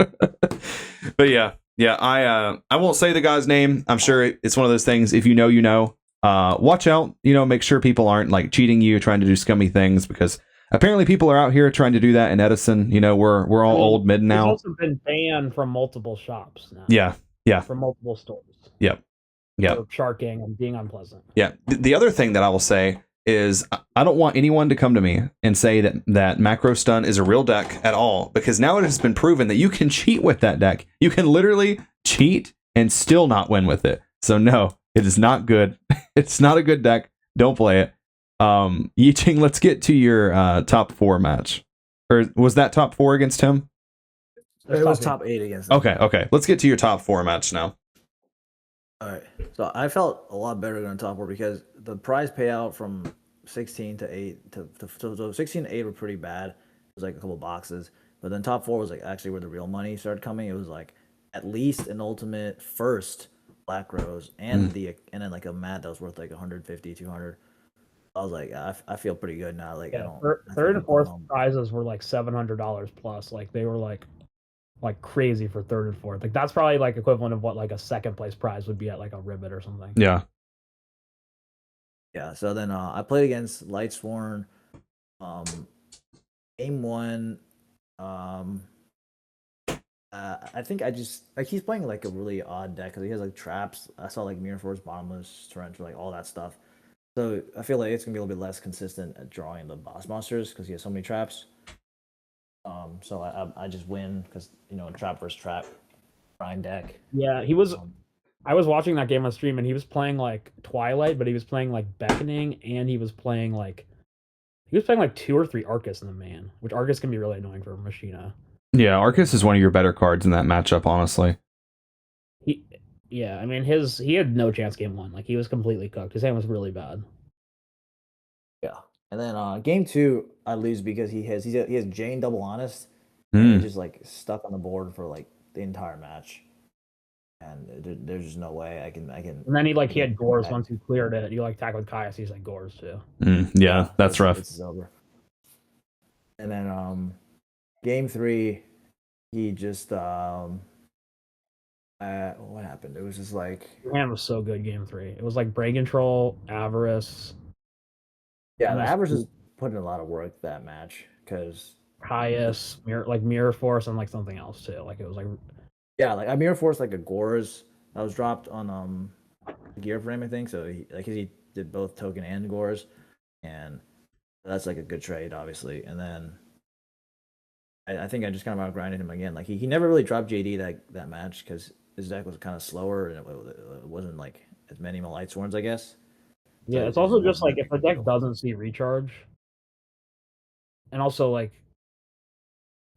But yeah, I won't say the guy's name. I'm sure it's one of those things. If you know, you know. Watch out. Make sure people aren't like cheating you, trying to do scummy things, because apparently people are out here trying to do that in Edison. We're all old mid now. He's also been banned from multiple shops now. Yeah. From multiple stores. Yep. For sharking and being unpleasant. Yeah. The other thing that I will say is I don't want anyone to come to me and say that Macro Stun is a real deck at all, because now it has been proven that you can cheat with that deck. You can literally cheat and still not win with it. So no, it is not good. It's not a good deck. Don't play it. Yicheng, let's get to your top 4 match. Or was that top 4 against him? It was top 8 against him. Okay. Let's get to your top 4 match now. All right. So I felt a lot better than top 4 because the prize payout from 16 to 8 to 16 to 8 were pretty bad. It was like a couple boxes, but then top 4 was like actually where the real money started coming. It was like at least an ultimate first Black Rose and then like a mat that was worth like 150, 200. I was like, I feel pretty good now. Like, yeah, third and fourth prizes were like $700 plus. Like they were like crazy for third and fourth. Like that's probably like equivalent of what like a second place prize would be at like a Ribbit or something. Yeah. Yeah. So then I played against Lightsworn. Game 1. I think he's playing like a really odd deck because he has like traps. I saw like Mirror Force, Bottomless, Torrential, like all that stuff. So I feel like it's gonna be a little bit less consistent at drawing the boss monsters because he has so many traps. So I just win because trap versus trap, prime deck. Yeah, he was. I was watching that game on stream, and he was playing like Twilight, but he was playing like Beckoning, and he was playing like 2 or 3 Arcus in the man, which Arcus can be really annoying for Machina. Yeah, Arcus is one of your better cards in that matchup, honestly. Yeah, I mean he had no chance game 1. Like he was completely cooked. His hand was really bad. Yeah, and then game 2 I lose because he has Jane Double Honest, and he's just like stuck on the board for like the entire match. and there's just no way I can. And then he had Gores once he cleared it. He attacked with Kaius. He's like Gores too. Yeah, that's rough. It's over. And then game 3, he just what happened? It was just like Your hand was so good game 3. It was like brain control, avarice. Yeah, the avarice is putting a lot of work that match because Kaius, mirror force, and like something else too. Like it was like a mirror force like a Gores that was dropped on gear frame, I think. So he did both token and Gores, and that's like a good trade, obviously. And then I think I just kind of outgrinded him again. Like he never really dropped JD that match because his deck was kind of slower and it wasn't like as many Malite Sworns, I guess. Yeah, it's also just like if a deck doesn't see recharge, and also like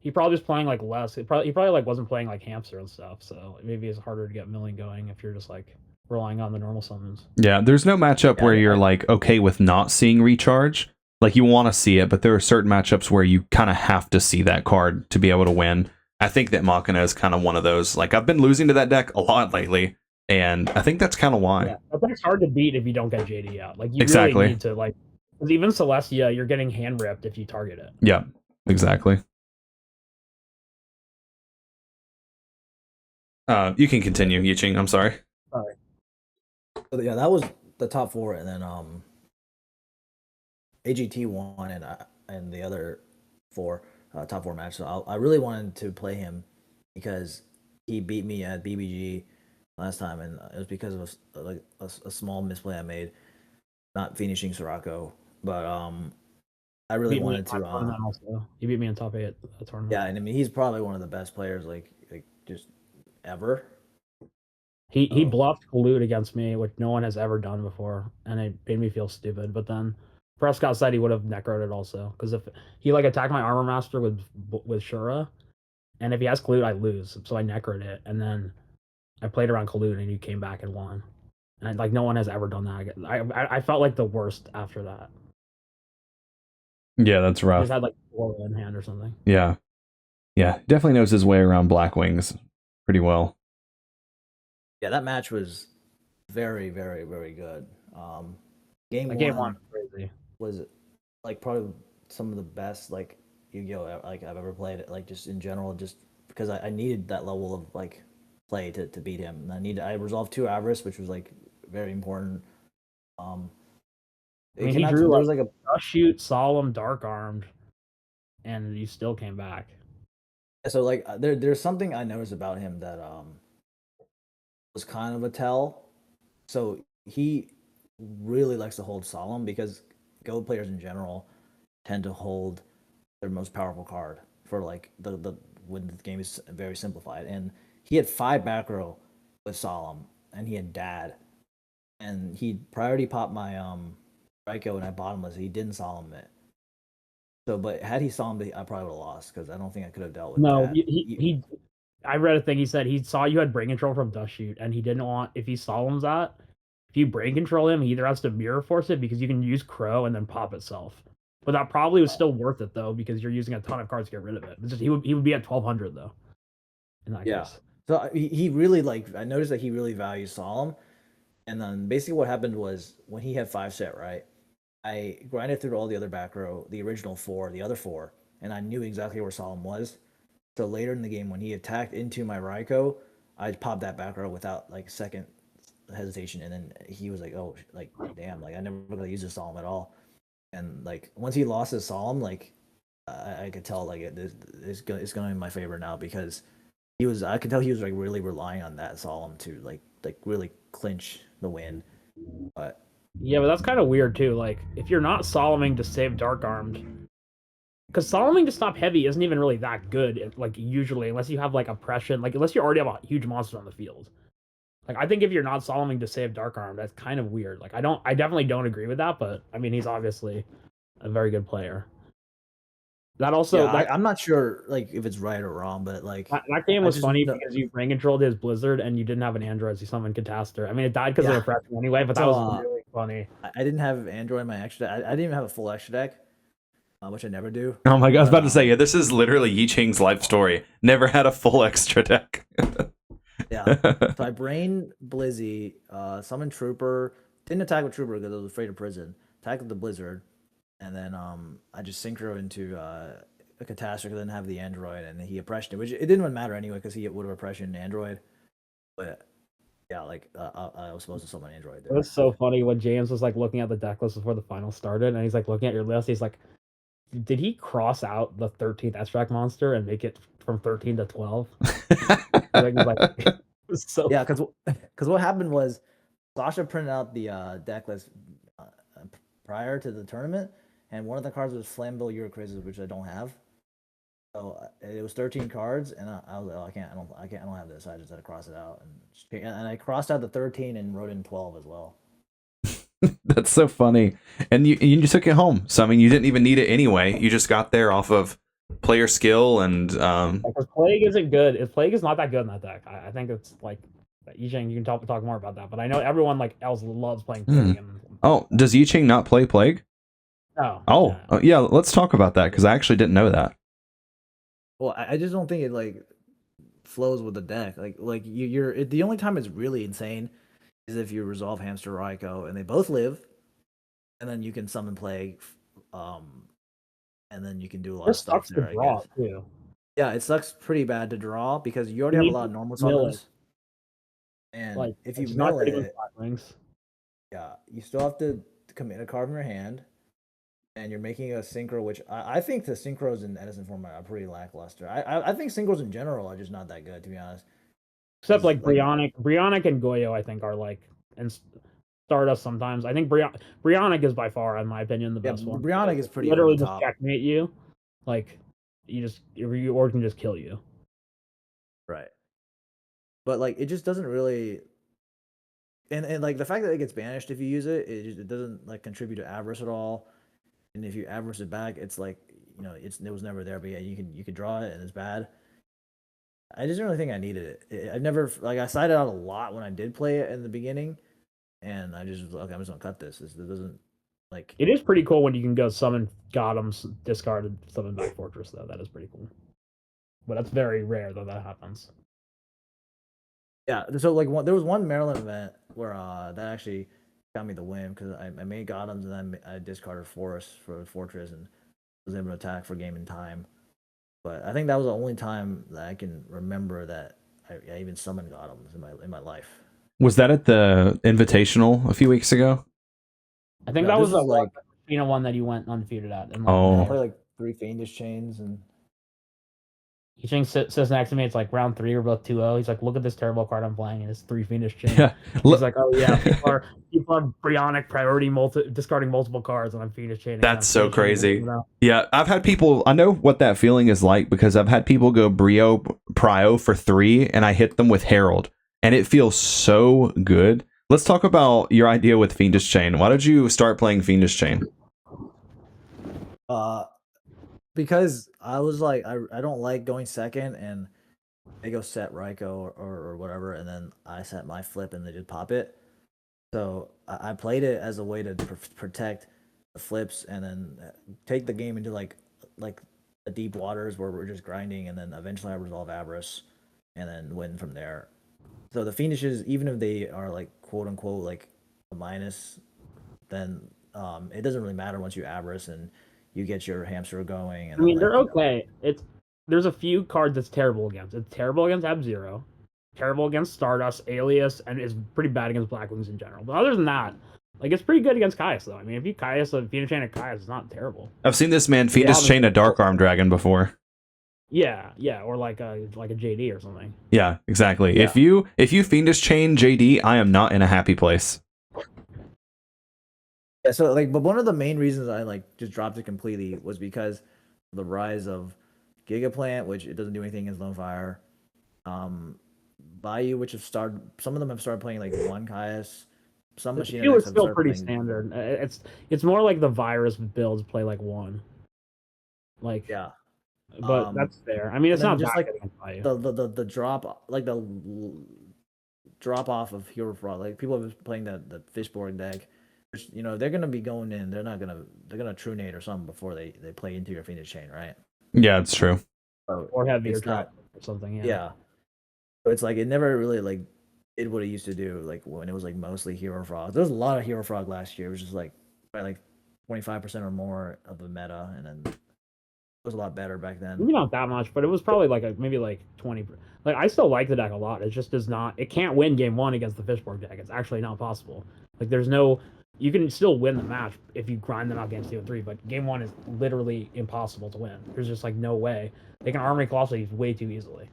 he probably was playing like less. He probably like wasn't playing like hamster and stuff, so maybe it's harder to get milling going if you're just like relying on the normal summons. Yeah, there's no matchup where you're like okay with not seeing recharge. Like you want to see it, but there are certain matchups where you kind of have to see that card to be able to win. I think that Machina is kind of one of those. Like I've been losing to that deck a lot lately, and I think that's kind of why. Yeah, that deck's hard to beat if you don't get JD out. Like you exactly. really need to like, because even Celestia, you're getting hand ripped if you target it. Yeah, exactly. You can continue, Yicheng. I'm sorry. All right. So yeah, that was the top 4, and then AGT won, and the other 4 top 4 match. So I really wanted to play him because he beat me at BBG last time, and it was because of a small misplay I made, not finishing Sirocco. But I really wanted to. He beat me in top 8 tournament. Yeah, and I mean he's probably one of the best players like just ever. He bluffed Collude against me, which no one has ever done before, and it made me feel stupid. But then Prescott said he would have necroed it also, because if he like attacked my Armor Master with Shura, and if he has Collude, I lose. So I necroed it, and then I played around Collude, and he came back and won. And like no one has ever done that. I felt like the worst after that. Yeah, that's rough. He had like 4 in hand or something. Yeah, definitely knows his way around Black Wings pretty well. Yeah, that match was very, very, very good. Game 1 crazy. Was like probably some of the best like Yu-Gi-Oh like I've ever played. Like just in general, just because I needed that level of like play to beat him. And I resolved 2 avarice, which was like very important. He drew like a shoot, solemn, dark armed, and you still came back. So like there's something I noticed about him that was kind of a tell. So he really likes to hold solemn because Go players in general tend to hold their most powerful card for like the when the game is very simplified. And he had 5 back row with solemn, and he had dad, and he priority popped my Raikou and I bottomless. He didn't solemn it. So, but had he solemned it, I probably would have lost because I don't think I could have dealt with no, that. he I read a thing. He said he saw you had brain control from Dust Shoot, and he didn't want, if he solemns that, if you brain control him, he either has to mirror force it because you can use Crow and then pop itself. But that probably was still worth it though, because you're using a ton of cards to get rid of it. It's just, he would be at 1200 though. In that case. So he really I noticed that he really values solemn, and then basically what happened was when he had 5 set right, I grinded through all the other back row, the original 4, the other 4, and I knew exactly where solemn was. So later in the game, when he attacked into my Raikou, I popped that back row without like second hesitation, and then he was like, "Oh, like damn, like I never gonna use this solemn at all." And like once he lost his solemn, like I could tell like it's going in my favor now because I could tell he was like really relying on that solemn to like really clinch the win. But yeah, but that's kind of weird too. Like if you're not solemning to save dark armed. Because solemning to stop heavy isn't even really that good, like usually, unless you have like oppression, like unless you already have a huge monster on the field. Like I think if you're not solemning to save dark arm, that's kind of weird. Like I definitely don't agree with that, but I mean he's obviously a very good player. That also, I'm not sure like if it's right or wrong, but like that game was funny because you brain controlled his Blizzard and you didn't have an Android, so you summoned Catastor. I mean, it died because of oppression anyway, but that was really funny. I didn't have Android in my extra deck. I didn't even have a full extra deck. Which I never do. Oh my god, I was about to say, yeah, this is literally Yicheng's life story. Never had a full extra deck. Yeah. So I brain Blizzy, summon Trooper, didn't attack with Trooper because I was afraid of prison. Attacked with the Blizzard, and then I just synchro into a Catastrophe, then have the Android, and he oppression it, which it didn't matter anyway because he would have oppression Android. But yeah, like I was supposed to summon Android It there. was so funny when James was like looking at the deck list before the final started, and he's like looking at your list. He's like, "Did he cross out the 13th extract monster and make it from 13 to 12?" It was so Yeah, because what happened was Sasha printed out the deck list prior to the tournament, and one of the cards was Flammable Eurocrazes, which I don't have. So it was 13 cards, and I was like, oh, I don't have this. I just had to cross it out, and I crossed out the 13 and wrote in 12 as well. That's so funny. And you just took it home. So I mean, you didn't even need it anyway. You just got there off of player skill and Because Plague isn't good. If Plague is not that good in that deck, I think it's like Yicheng. You can talk more about that, but I know everyone like else loves playing Plague. Oh, does Yicheng not play Plague? No. Oh, yeah. Let's talk about that because I actually didn't know that. Well, I just don't think it like flows with the deck. Like you're the only time it's really insane is if you resolve Hamster Raiko and they both live, and then you can summon Plague, and then you can do a lot of stuff there. I guess. Too. Yeah, it sucks pretty bad to draw because you already have a lot of normal summons. And like, if you mill it, rings. Yeah, you still have to commit a card from your hand, and you're making a synchro, which I think the synchros in Edison format are pretty lackluster. I think synchros in general are just not that good, to be honest. Except like Brionic and Goyo, I think are like, and Stardust sometimes. I think Brionic is by far, in my opinion, the best one. Brionic is pretty literally just checkmate you, like or can just kill you. Right. But like it just doesn't really, and like the fact that it gets banished if you use it, it doesn't like contribute to avarice at all. And if you avarice it back, it's like it was never there. But yeah, you can draw it and it's bad. I just don't really think I needed it. I've never like I sided out a lot when I did play it in the beginning, and I just was like, okay, I'm just gonna cut this. It doesn't like. It is pretty cool when you can go summon Gothams, discarded, summon back Fortress though. That is pretty cool. But that's very rare though that happens. Yeah, so like there was one Maryland event where that actually got me the win because I made Gothams and then I discarded Forest for Fortress and was able to attack for game and time. But I think that was the only time that I can remember that I even summoned Gothams in my life. Was that at the Invitational a few weeks ago? I think that was the like one that you went undefeated at. I played like 3 Fiendish Chains and. Yicheng says next to me, it's like round 3, we're both 2-0. He's like, look at this terrible card I'm playing, and it's 3 Fiendish Chains. Yeah. He's like, oh yeah, people are Brionic priority discarding multiple cards, and I'm Fiendish Chaining. That's so crazy. Yeah, I've had people, I know what that feeling is like because I've had people go Prio for 3, and I hit them with Herald, and it feels so good. Let's talk about your idea with Fiendish Chain. Why did you start playing Fiendish Chain? Because I was like, I don't like going second, and they go set Raiko or whatever, and then I set my flip, and they just pop it. So I played it as a way to protect the flips, and then take the game into like the deep waters where we're just grinding, and then eventually I resolve Avarice, and then win from there. So the Fiendishes, even if they are like quote unquote like a minus, then it doesn't really matter once you Avarice and you get your hamster going. And I mean, they're okay. There's a few cards that's terrible against. It's terrible against Ab-Zero, terrible against Stardust, Alias, and is pretty bad against Blackwings in general. But other than that, like it's pretty good against Caius though. I mean, if you Caius a Fiendish Chain of Caius, it's not terrible. I've seen this man Fiendish Chain a Dark Arm Dragon before. Yeah, or like a JD or something. Yeah, exactly. Yeah. If you Fiendish Chain JD, I am not in a happy place. Yeah, so like, but one of the main reasons I like just dropped it completely was because of the rise of Gigaplant, which it doesn't do anything against Lone Fire. Bayou, which have started, some of them have started playing like 1 Caius. Some machine is still pretty standard. It's more like the virus builds play like 1. Like yeah, but that's fair. I mean, it's not just like the drop, like the drop off of Hero Fraud. Like people have been playing the Fishborn deck. Which, they're gonna be going in. They're gonna Trunate or something before they play into your Fiendish Chain, right? Yeah, it's true. Or have your drop or something. Yeah. So it's like it never really like did what it used to do, like when it was like mostly Hero Frog. There was a lot of Hero Frog last year, which is like by like 25% or more of the meta, and then it was a lot better back then. Maybe not that much, but it was probably like maybe like 20. Like I still like the deck a lot. It just does not. It can't win game one against the Fishborg deck. It's actually not possible. Like there's no. You can still win the match if you grind them out games 2 and 3, but game one is literally impossible to win. There's just like no way. They can Armory Colossal way too easily,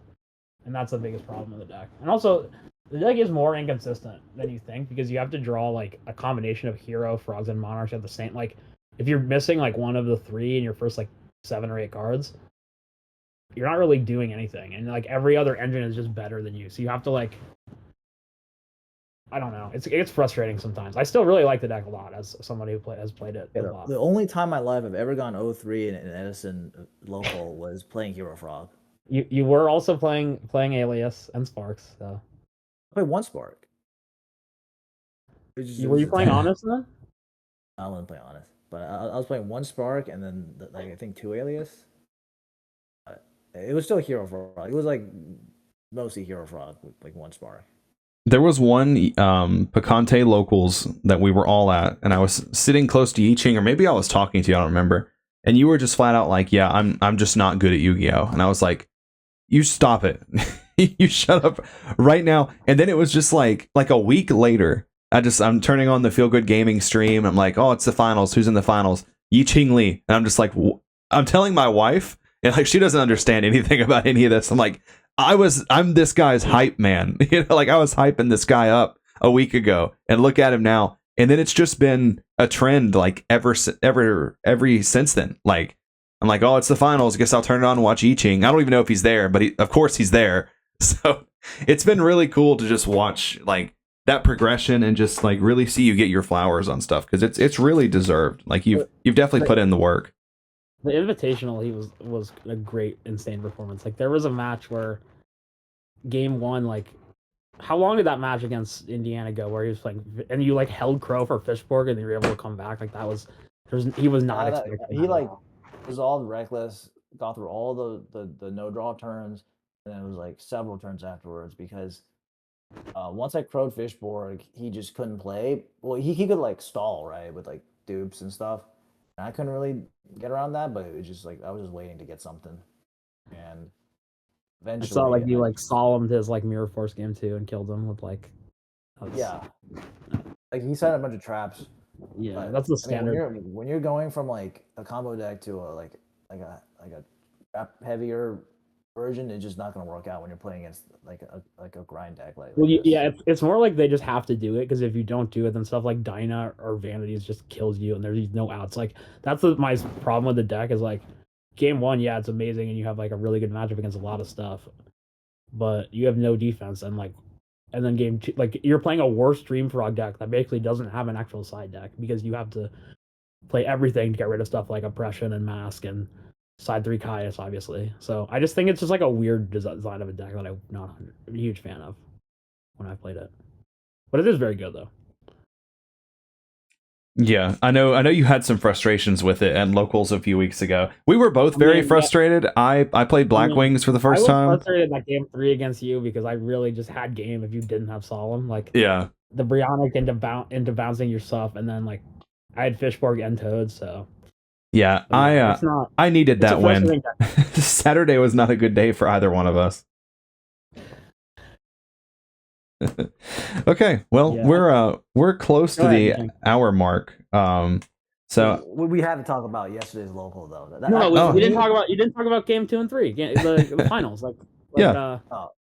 and that's the biggest problem with the deck. And also, the deck is more inconsistent than you think because you have to draw like a combination of Hero, Frogs, and Monarchs at the same. Like if you're missing like one of the three in your first like 7 or 8 cards, you're not really doing anything, and like every other engine is just better than you. So you have to like, I don't know. It's frustrating sometimes. I still really like the deck a lot as somebody who has played it a lot. The only time in my life I've ever gone 0-3 in Edison local was playing Hero Frog. You were also playing Alias and Sparks, so I played one Spark. Were you playing Honest then? I wasn't playing Honest, but I was playing one Spark and then like I think 2 Alias. It was still Hero Frog. It was like mostly Hero Frog with like one Spark. There was one Picante locals that we were all at, and I was sitting close to Yicheng, or maybe I was talking to you, I don't remember. And you were just flat out like, "Yeah, I'm just not good at Yu-Gi-Oh!" And I was like, "You stop it. You shut up right now." And then it was just like a week later, I'm turning on the Feel Good Gaming stream. I'm like, "Oh, it's the finals. Who's in the finals?" Yicheng Li. And I'm just like, I'm telling my wife, and like she doesn't understand anything about any of this. I'm like, I'm this guy's hype man. You know, like I was hyping this guy up a week ago, and look at him now. And then it's just been a trend like every since then. Like I'm like, oh, it's the finals. I guess I'll turn it on and watch Yicheng. I don't even know if he's there, but of course he's there. So it's been really cool to just watch like that progression and just like really see you get your flowers on stuff because it's really deserved. Like you've definitely put in the work. The Invitational, he was a great, insane performance. Like there was a match where game one, like how long did that match against Indiana go? Where he was playing, and you like held Crow for Fishborg, and you were able to come back. Like that was, he was not expecting. He like resolved reckless, got through all the no draw turns, and then it was like several turns afterwards because once I crowed Fishborg, he just couldn't play. Well, he could like stall right with like dupes and stuff. And I couldn't really get around that, but it was just like I was just waiting to get something, and eventually I saw like you like solemned his like Mirror Force game too and killed him with like yeah, like he set a bunch of traps. Yeah, but, that's the standard. I mean, when you're going from like a combo deck to a trap heavier version, it's just not going to work out when you're playing against like a grind deck. Like well, yeah, it's more like they just have to do it because if you don't do it, then stuff like Dyna or Vanities just kills you, and there's no outs. Like that's my problem with the deck is like game one, yeah, it's amazing, and you have like a really good matchup against a lot of stuff, but you have no defense, and then game two, like you're playing a worse Dream Frog deck that basically doesn't have an actual side deck because you have to play everything to get rid of stuff like Oppression and Mask and side 3 Caius, obviously. So I just think it's just like a weird design of a deck that I'm not a huge fan of when I played it. But it is very good though. Yeah, I know you had some frustrations with it at locals a few weeks ago. We were both very frustrated. I played Black Wings for the first time. I was frustrated that game 3 against you because I really just had game if you didn't have Solemn. Like yeah, the Brionic into bouncing your stuff, and then like I had Fishborg and Toad, so yeah, I needed that win. Saturday was not a good day for either one of us. Okay, well, yeah. We're close to the hour mark. So we had to talk about yesterday's local though. We didn't talk about. You didn't talk about game 2 and 3, the finals. Yeah. All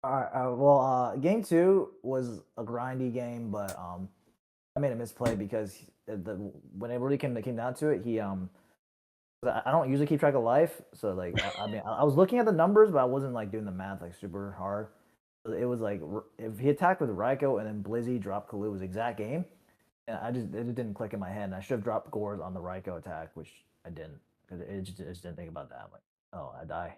right. Well, game 2 was a grindy game, but I made a misplay because when it really came down to it, I don't usually keep track of life, so like I was looking at the numbers, but I wasn't like doing the math like super hard. It was like if he attacked with Raikou and then Blizzy dropped Kalu, it was exact game, and it just didn't click in my head. And I should have dropped Gores on the Raikou attack, which I didn't because it just didn't think about that. I'm like, oh, I die.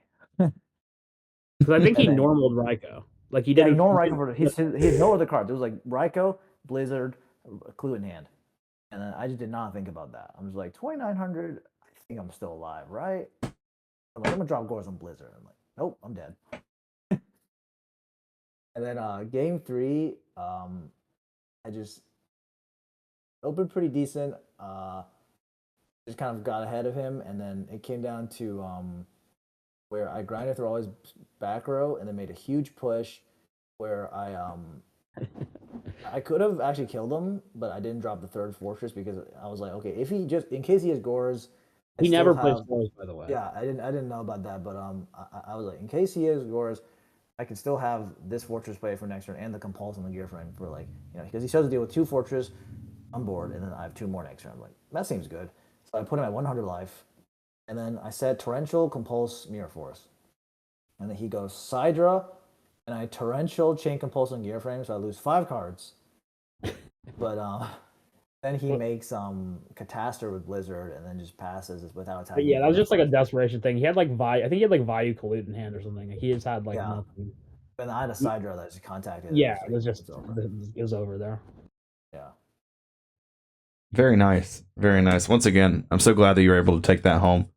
Because I think he normaled Raikou. Like he did. Yeah, normal Raikou. He ignored the card. There was like Raikou, Blizzard, Clue in hand, and then I just did not think about that. I'm just like 2,900. I think I'm still alive, right? I'm like, I'm gonna drop Gores on Blizzard. I'm like, nope, I'm dead. And then game 3, I just opened pretty decent. Just kind of got ahead of him, and then it came down to where I grinded through all his back row, and then made a huge push where I could have actually killed him, but I didn't drop the third fortress because I was like, okay, if he just in case he has gores, I He still never plays have. Force, by the way. Yeah, I didn't know about that, but I was like, in case he has gores, I can still have this fortress play for next turn and the compulse on the gear frame for like because he starts to deal with 2 fortress on board, and then I have 2 more next turn. I'm like, that seems good. So I put him at 100 life, and then I said torrential compulse mirror force, and then he goes Sidra, and I torrential chain compulse on gear frame, so I lose 5 cards. But then he makes Catastor with Blizzard, and then just passes without attacking. But yeah, that was just like a desperation thing. He had like I think he had like Vayu Kalut in hand or something. Like, he just had like nothing. And I had a side draw that just contacted. Yeah, It it was like, just it was over there. Yeah. Very nice. Very nice. Once again, I'm so glad that you were able to take that home.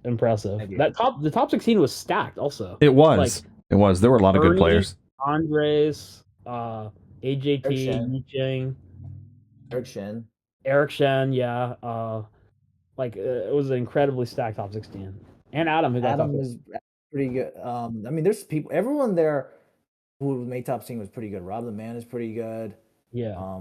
Impressive. The top 16 was stacked also. It was. Like, it was. There were a lot of good players. Andres, AJT, Yicheng, Eric Shen, yeah. It was an incredibly stacked top 16. And Adam, who got Adam is pretty good. I mean, there's people, everyone there who made top 16 was pretty good. Rob the Man is pretty good. Yeah.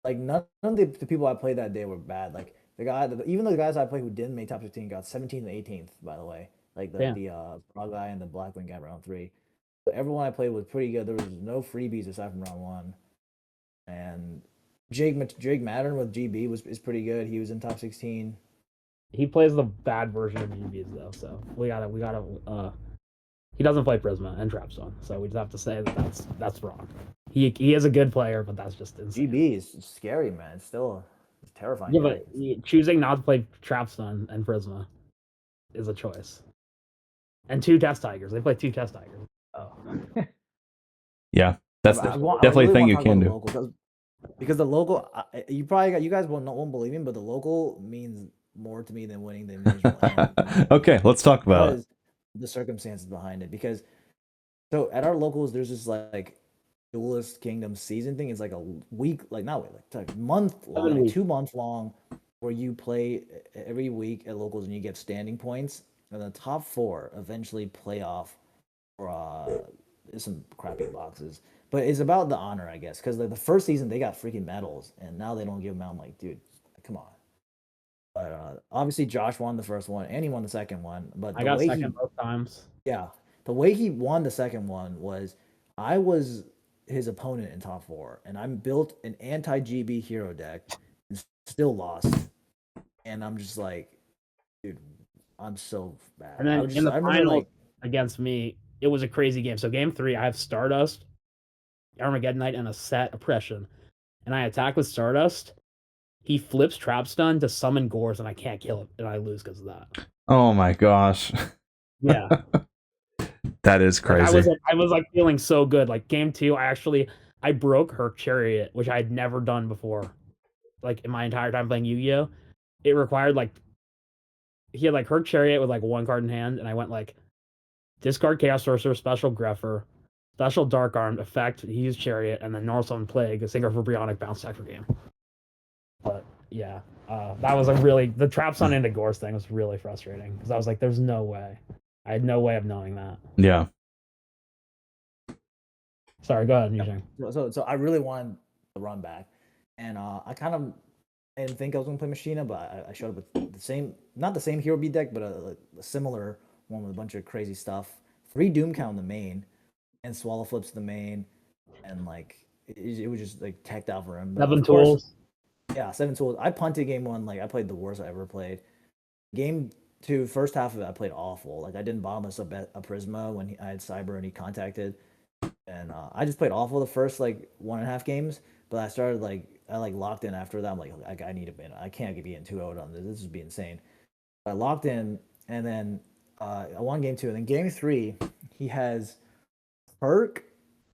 Like none of the people I played that day were bad. Like even the guys I played who didn't make top 15 got 17th and 18th, by the way. Like the Frog guy and the Blackwing guy round 3. But everyone I played was pretty good. There was no freebies aside from round 1. And Jake Mattern with GB is pretty good. He was in top 16. He plays the bad version of GBs though, so we gotta he doesn't play Prisma and Trapstone, so we just have to say that's wrong. He is a good player, but that's just insane. GB is scary, man. It's terrifying. Yeah, but choosing not to play Trapstone and Prisma is a choice. And 2 Test Tigers. They play 2 Test Tigers. Oh. Yeah, that's definitely a thing you can do. Because the local, you guys won't believe me, but the local means more to me than winning the individual. Okay, let's talk about it. The circumstances behind it. Because so at our locals, there's this like Duelist Kingdom season thing. It's like a week, like month long, like 2 month long, where you play every week at locals and you get standing points, and the top 4 eventually play off for some crappy boxes. But it's about the honor, I guess, because like the first season they got freaking medals, and now they don't give them out. I'm like, dude, come on. But obviously Josh won the first one, and he won the second one. But I got second both times. Yeah, the way he won the second one was I was his opponent in top 4, and I built an anti-GB hero deck and still lost. And I'm just like, dude, I'm so bad. And then in the final against me, it was a crazy game. So game 3, I have Stardust, Armageddon Knight, and a set Oppression. And I attack with Stardust. He flips Trapstun to summon Gores, and I can't kill him, and I lose because of that. Oh my gosh. Yeah. That is crazy. I was like feeling so good. Like game 2, I broke her Chariot, which I had never done before. Like in my entire time playing Yu-Gi-Oh! It required he had like her Chariot with like 1 card in hand, and I went like discard Chaos Sorcerer, special Greffer, special Dark Armed, effect, he used Chariot, and then North Summon Plague, a Singer for Bionic, bounce back for game. But yeah, that was the Trapstun into Gorse thing was really frustrating, because I was like, there's no way. I had no way of knowing that. Yeah. Sorry, go ahead, Yicheng. So I really wanted the run back, and I kind of didn't think I was going to play Machina, but I showed up with not the same Hero Beat deck, but a similar one with a bunch of crazy stuff. 3 Doom Count in the main, and Swallow Flips the main, and like it was just like teched out for him. 7 tools. Yeah, 7 tools. I punted game 1. Like I played the worst I ever played. Game 2, first half of it, I played awful. Like I didn't bomb us a Prisma when I had Cyber and he contacted, and I just played awful the first like 1.5 games. But I started I locked in after that. I'm like, I need to win. I can't be in 2-0 on this. This would be insane. I locked in, and then I won game 2, and then game 3, he has Herc,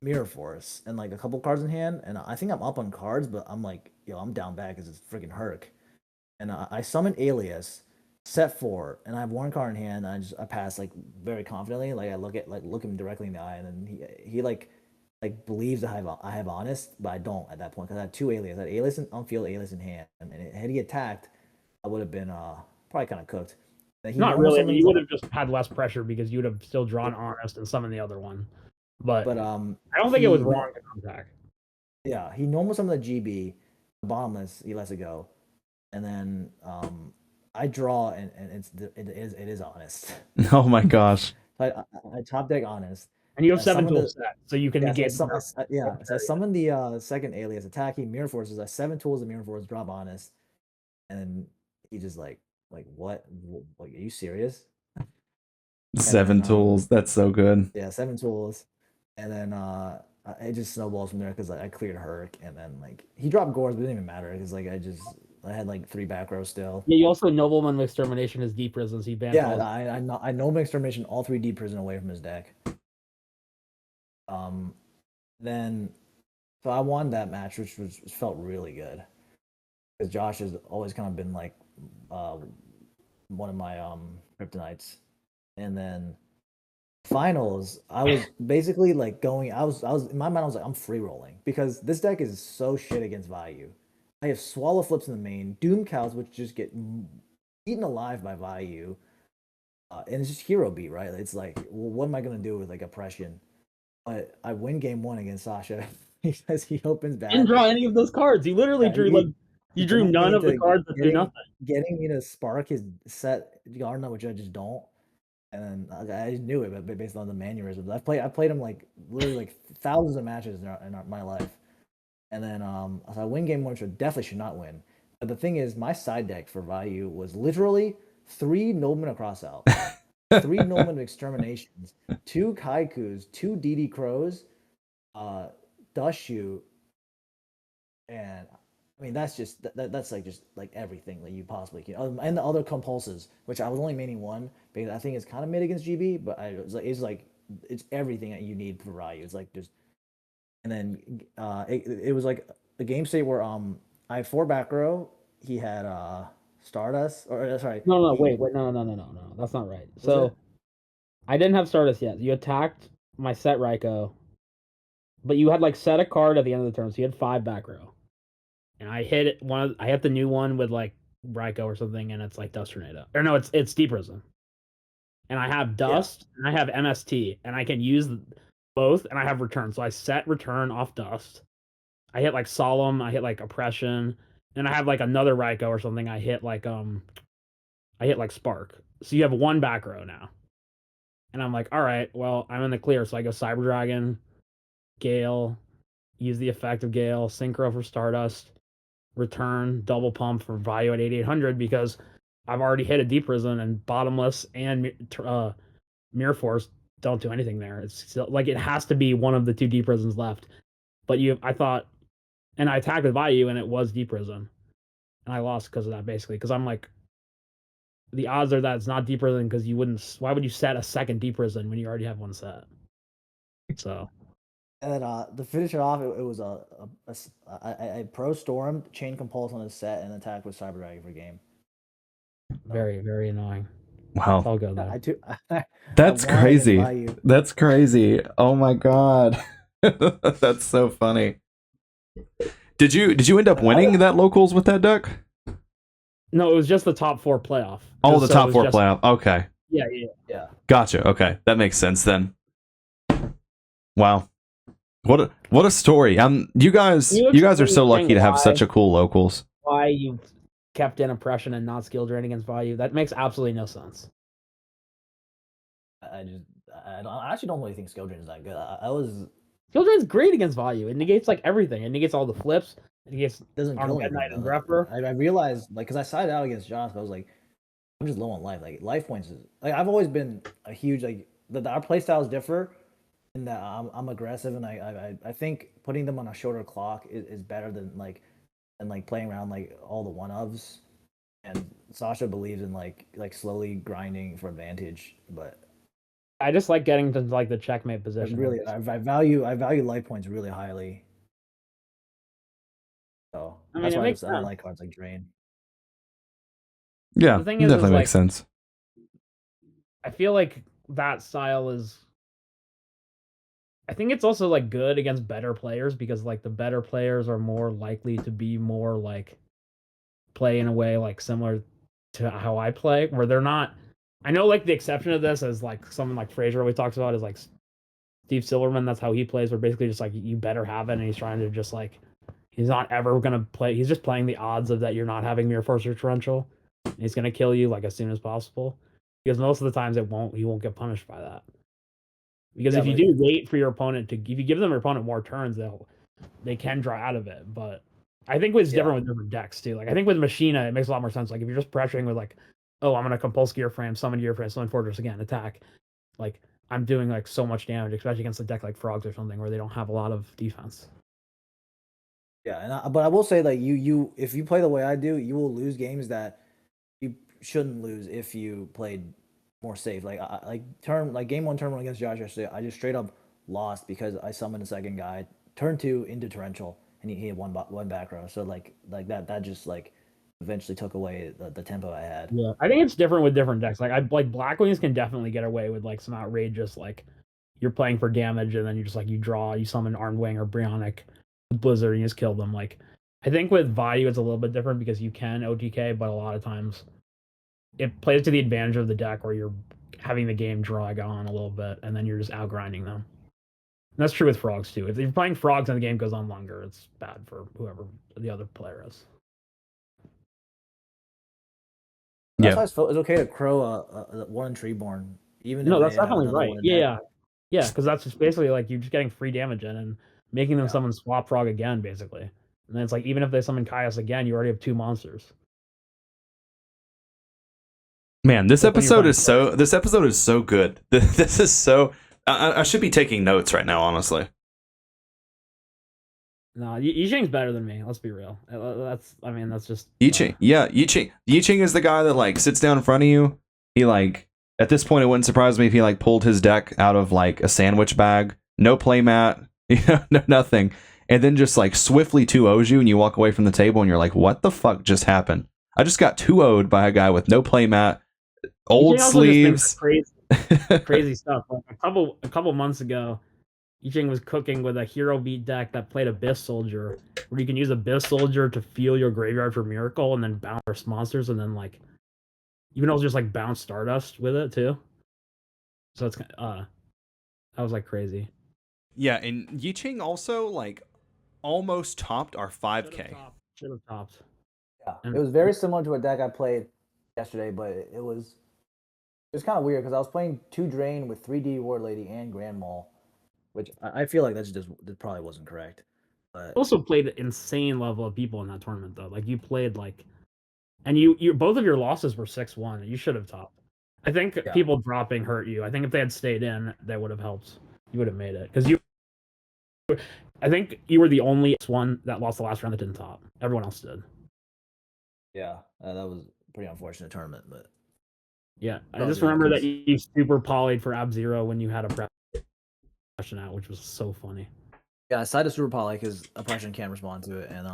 Mirror Force, and like a couple cards in hand, and I think I'm up on cards, but I'm like, yo, I'm down bad because it's freaking Herc, and I summon Alias, set 4, and I have one card in hand. And I pass like very confidently. Like I look him directly in the eye, and then he like believes I have honest, but I don't at that point because I had 2 alias. I had alias and unfield alias in hand, and had he attacked, I would have been probably kind of cooked. And he Not normal really. I mean, summons you would have just had less pressure because you would have still drawn honest and summoned the other one. But I don't think it was wrong to contact. Yeah, he normal summoned the GB, bottomless. He lets it go, and then I draw, and it is honest. Oh my gosh. I top deck honest. And you have I 7 summoned tools set, so you can Yeah, get. so I summoned the second alias attacking mirror forces. I 7 tools of mirror force, drop honest, and then he just like what? Like, are you serious? 7 tools. That's so good. Yeah, 7 tools, and then it just snowballs from there because I cleared Herc, and then like he dropped Gores, but it didn't even matter because like I had like 3 back rows still. Yeah, you also Nobleman Extermination is deep prisons. He banned. Yeah, I know Extermination all 3 deep prison away from his deck. Then so I won that match, which felt really good because Josh has always kind of been like one of my kryptonites, and then finals I was basically like going. I was in my mind I was like I'm free rolling because this deck is so shit against value. I have Swallow Flips in the main, Doom Cows which just get eaten alive by value, and it's just hero beat, right? It's like, well, what am I gonna do with like oppression? But I win game 1 against Sasha because he opens bad. Didn't draw any of those cards. He literally drew you drew none of the cards that do nothing. Getting me to spark his set Gardner, which I just don't. And then I just knew it, but based on the mannerisms, I played him like literally like thousands of matches in my life. And then so I win game 1, which I definitely should not win. But the thing is, my side deck for value was literally 3 Nobleman across out, 3 Nobleman exterminations, 2 Kaikus, 2 DD Crows, Dust Shoot, and I mean that's just that's like just like everything that you possibly can, and the other compulses, which I was only maining 1 because I think it's kind of mid against GB, but it's everything that you need for value. It's like just, and then it was like a game state where I had 4 back row. He had Stardust, or sorry. No, wait, no. That's not right. So I didn't have Stardust yet. You attacked my set Raikou, but you had like set a card at the end of the turn, so you had 5 back row. And I hit I hit the new one with like Raikou or something, and it's like Dust Tornado. Or no, it's Deep Prison. And I have Dust, and I have MST, and I can use both, and I have Return. So I set Return off Dust. I hit like Solemn, I hit like Oppression, and I have like another Raikou or something. I hit like Spark. So you have 1 back row now. And I'm like, all right, well, I'm in the clear. So I go Cyber Dragon, Gale, use the effect of Gale, Synchro for Stardust, Return, double pump for value at 8800 because I've already hit a Deep Prison, and Bottomless and Mirror Force don't do anything there. It's still like it has to be one of the 2 Deep Prisons left. But I thought, and I attacked with value, and it was Deep Prison, and I lost because of that, basically. Because I'm like, the odds are that it's not Deep Prison because you wouldn't. Why would you set a second Deep Prison when you already have 1 set? So. And then to finish it off, it was I Pro Stormed, Chain Compulse on his set, and attacked with Cyber Dragon for game. Very, very annoying. Wow. It's all good though. That's crazy. That's crazy. Oh my god. That's so funny. Did you end up winning that locals with that deck? No, it was just the top 4 playoff. Oh, the top 4 playoff. Okay. Yeah. Gotcha. Okay, that makes sense then. Wow. What a story. You guys are so lucky to have such a cool locals. Why you kept in Oppression and not skill drain against value? That makes absolutely no sense. I actually don't really think skill drain is that good. Skill drain's great against value. It negates like everything. It negates all the flips. It negates doesn't kill anything. And Grepper. I realized like because I sided out against Josh, but I was like, I'm just low on life. Like life points is like I've always been a huge like our play styles differ. And that I'm aggressive, and I think putting them on a shorter clock is better than playing around like all the 1-ofs. And Sasha believes in like slowly grinding for advantage, but I just like getting to like the checkmate position. Really, I value life points really highly. So that's why I don't like cards like Drain. Yeah, The thing definitely is makes sense. I feel like that style is. I think it's also like good against better players because like the better players are more likely to be more like play in a way like similar to how I play, where they're not. I know like the exception of this is like someone like Fraser always talks about is like Steve Silverman. That's how he plays. Where basically just like you better have it, and he's trying to just like he's not ever gonna play. He's just playing the odds of that you're not having Mirror Force or Torrential. And he's gonna kill you like as soon as possible because most of the times it won't. He won't get punished by that. Because Yeah, if you but do wait for your opponent to, if you give them your opponent more turns, they can draw out of it. But I think it's yeah, different with different decks too. Like I think with Machina, it makes a lot more sense. Like if you're just pressuring with like, oh, I'm gonna compulse Gear Frame, summon Gear Frame, summon Fortress again, attack. Like I'm doing like so much damage, especially against a deck like Frogs or something where they don't have a lot of defense. yeah. But I will say that if you play the way I do, you will lose games that you shouldn't lose if you played more safe. Like game one, turn one against Josh yesterday, I just straight up lost because I summoned a second guy, turn two into torrential, and he had one back row. So that just like eventually took away the tempo I had. Yeah, I think it's different with different decks. Like I like Blackwings can definitely get away with like some outrageous like you're playing for damage and then you just like you draw, you summon Armed Wing or Brionic Blizzard and you just kill them. Like I think with Vayu it's a little bit different because you can OTK, but a lot of times it plays to the advantage of the deck where you're having the game drag on a little bit and then you're just outgrinding them. And that's true with Frogs too. If you're playing Frogs and the game goes on longer, it's bad for whoever the other player is. That's Yeah. why it's okay to crow a one Treeborn, even if No, they that's have definitely another right. one in deck. Yeah, yeah, because that's just basically like you're just getting free damage in and making them Yeah. summon Swap Frog again, basically. And then it's like even if they summon Caius again, you already have two monsters. Man, this Like when you're episode playing is so this episode is so good. This is so I should be taking notes right now, honestly. No, Yicheng's better than me. Let's be real. That's just Yicheng. Yeah, Yicheng. Yicheng is the guy that like sits down in front of you. He like at this point it wouldn't surprise me if he like pulled his deck out of like a sandwich bag, no playmat, no nothing, and then just like swiftly 2-0s you and you walk away from the table and you're like, what the fuck just happened? I just got 2-0'd by a guy with no playmat, old Yicheng also just thinks sleeves. crazy stuff. Like a couple months ago, Yicheng was cooking with a hero beat deck that played Abyss Soldier, where you can use Abyss Soldier to fuel your graveyard for Miracle and then bounce monsters and then like even also just like bounce Stardust with it too. So it's that was like crazy. Yeah, and Yicheng also like almost topped our 5K. Should have topped. Yeah, And it was very similar to a deck I played yesterday, but it was kind of weird because I was playing 2 Drain with 3D Ward Lady and Grand Mall, which I feel like that probably wasn't correct. But also played an insane level of people in that tournament though. Like you played like, and you both of your losses were 6-1. You should have topped. I think yeah, people dropping hurt you. I think if they had stayed in, that would have helped. You would have made it because you. I think you were the only one that lost the last round that didn't top. Everyone else did. yeah, that was a pretty unfortunate tournament, but Yeah, I that was just good remember that because you super polyed for Ab Zero when you had a question out, which was so funny. yeah, I sided Super Poly because Oppression can't respond to it, and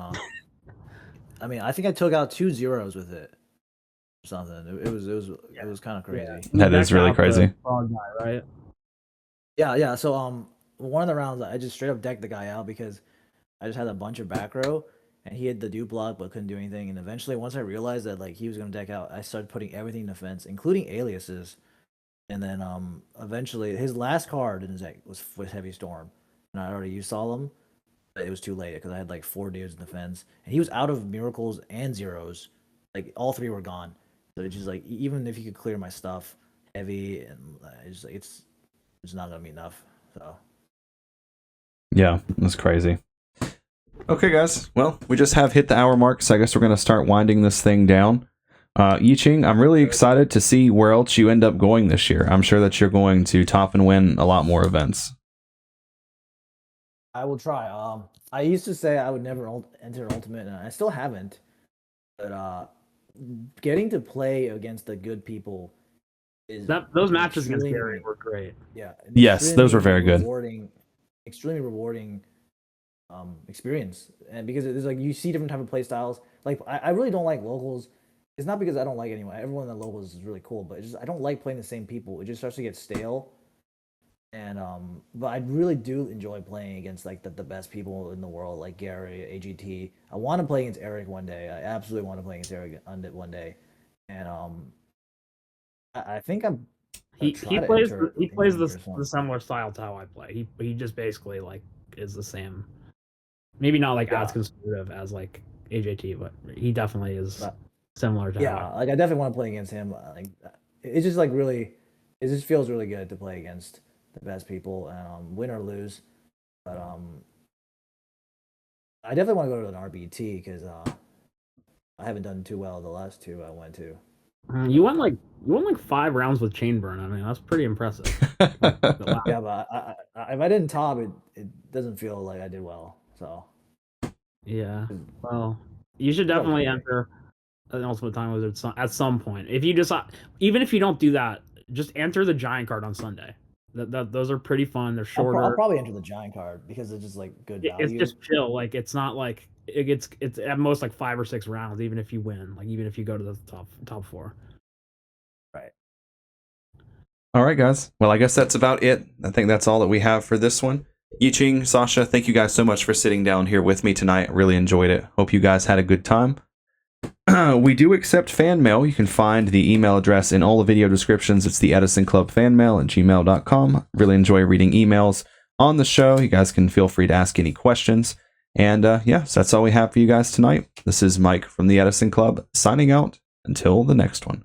I mean, I think I took out 2 zeros with it. Or something. It was kind of crazy. That is really crazy. Frog guy, right? Yeah. So one of the rounds I just straight up decked the guy out because I just had a bunch of back row and he had the dupe block but couldn't do anything. And eventually, once I realized that like he was gonna deck out, I started putting everything in defense, including aliases. And then eventually his last card in his deck was Heavy Storm, and I already used Solemn, but it was too late because I had like 4 dudes in defense, and he was out of miracles and zeros, like all 3 were gone. So it's just like even if you could clear my stuff, heavy and it's not gonna be enough. So Yeah, that's crazy. Okay, guys. Well, we just have hit the hour mark, so I guess we're going to start winding this thing down. Yicheng, I'm really excited to see where else you end up going this year. I'm sure that you're going to top and win a lot more events. I will try. I used to say I would never enter Ultimate, and I still haven't. But getting to play against the good people is Those matches against extremely- Gary were great. Yeah. Yes, those were very good. Extremely rewarding experience, and because it's like you see different type of play styles. Like I really don't like locals it's not because I don't like anyone. Everyone in the locals is really cool, but it's just I don't like playing the same people. It just starts to get stale. And but I really do enjoy playing against like the best people in the world, like Gary, AGT. I want to play against Eric one day. I absolutely want to play against Eric one day. And I think I'm He try to plays enter he plays the one. similar style to how I play. He just basically like is the same. Maybe not like as Yeah. conservative as like AJT, but he definitely is But, similar to how yeah, like I definitely want to play against him. Like it's just like really, it just feels really good to play against the best people, and win or lose. But I definitely want to go to an RBT because I haven't done too well the last two I went to. You won like 5 rounds with chain burn. I mean, that's pretty impressive. Yeah, but if I didn't top it, it doesn't feel like I did well. So yeah, well, you should definitely enter an Ultimate Time Wizard at some point. If you just even if you don't do that, just enter the giant card on Sunday. Those are pretty fun. They're shorter. I'll probably enter the giant card because it's just like good value. It's just chill. Like it's not like it's at most like 5 or 6 rounds. Even if you win, like even if you go to the top 4. Right. All right, guys. Well, I guess that's about it. I think that's all that we have for this one. Yicheng, Sasha, thank you guys so much for sitting down here with me tonight. Really enjoyed it. Hope you guys had a good time. We do accept fan mail. You can find the email address in all the video descriptions. It's TheEdisonClubFanmail@gmail.com. Really enjoy reading emails on the show. You guys can feel free to ask any questions. And yeah, so that's all we have for you guys tonight. This is Mike from the Edison Club signing out until the next one.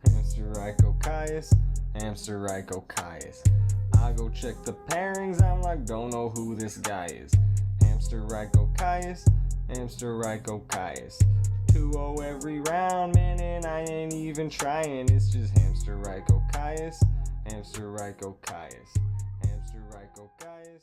Hamster Ryko Caius. I go check the pairings, I'm like, don't know who this guy is. Hamster Ryko Caius, Hamster Ryko Caius. 2-0 every round, man, and I ain't even trying. It's just Hamster Ryko Caius, Hamster Ryko Caius, Hamster Ryko Caius.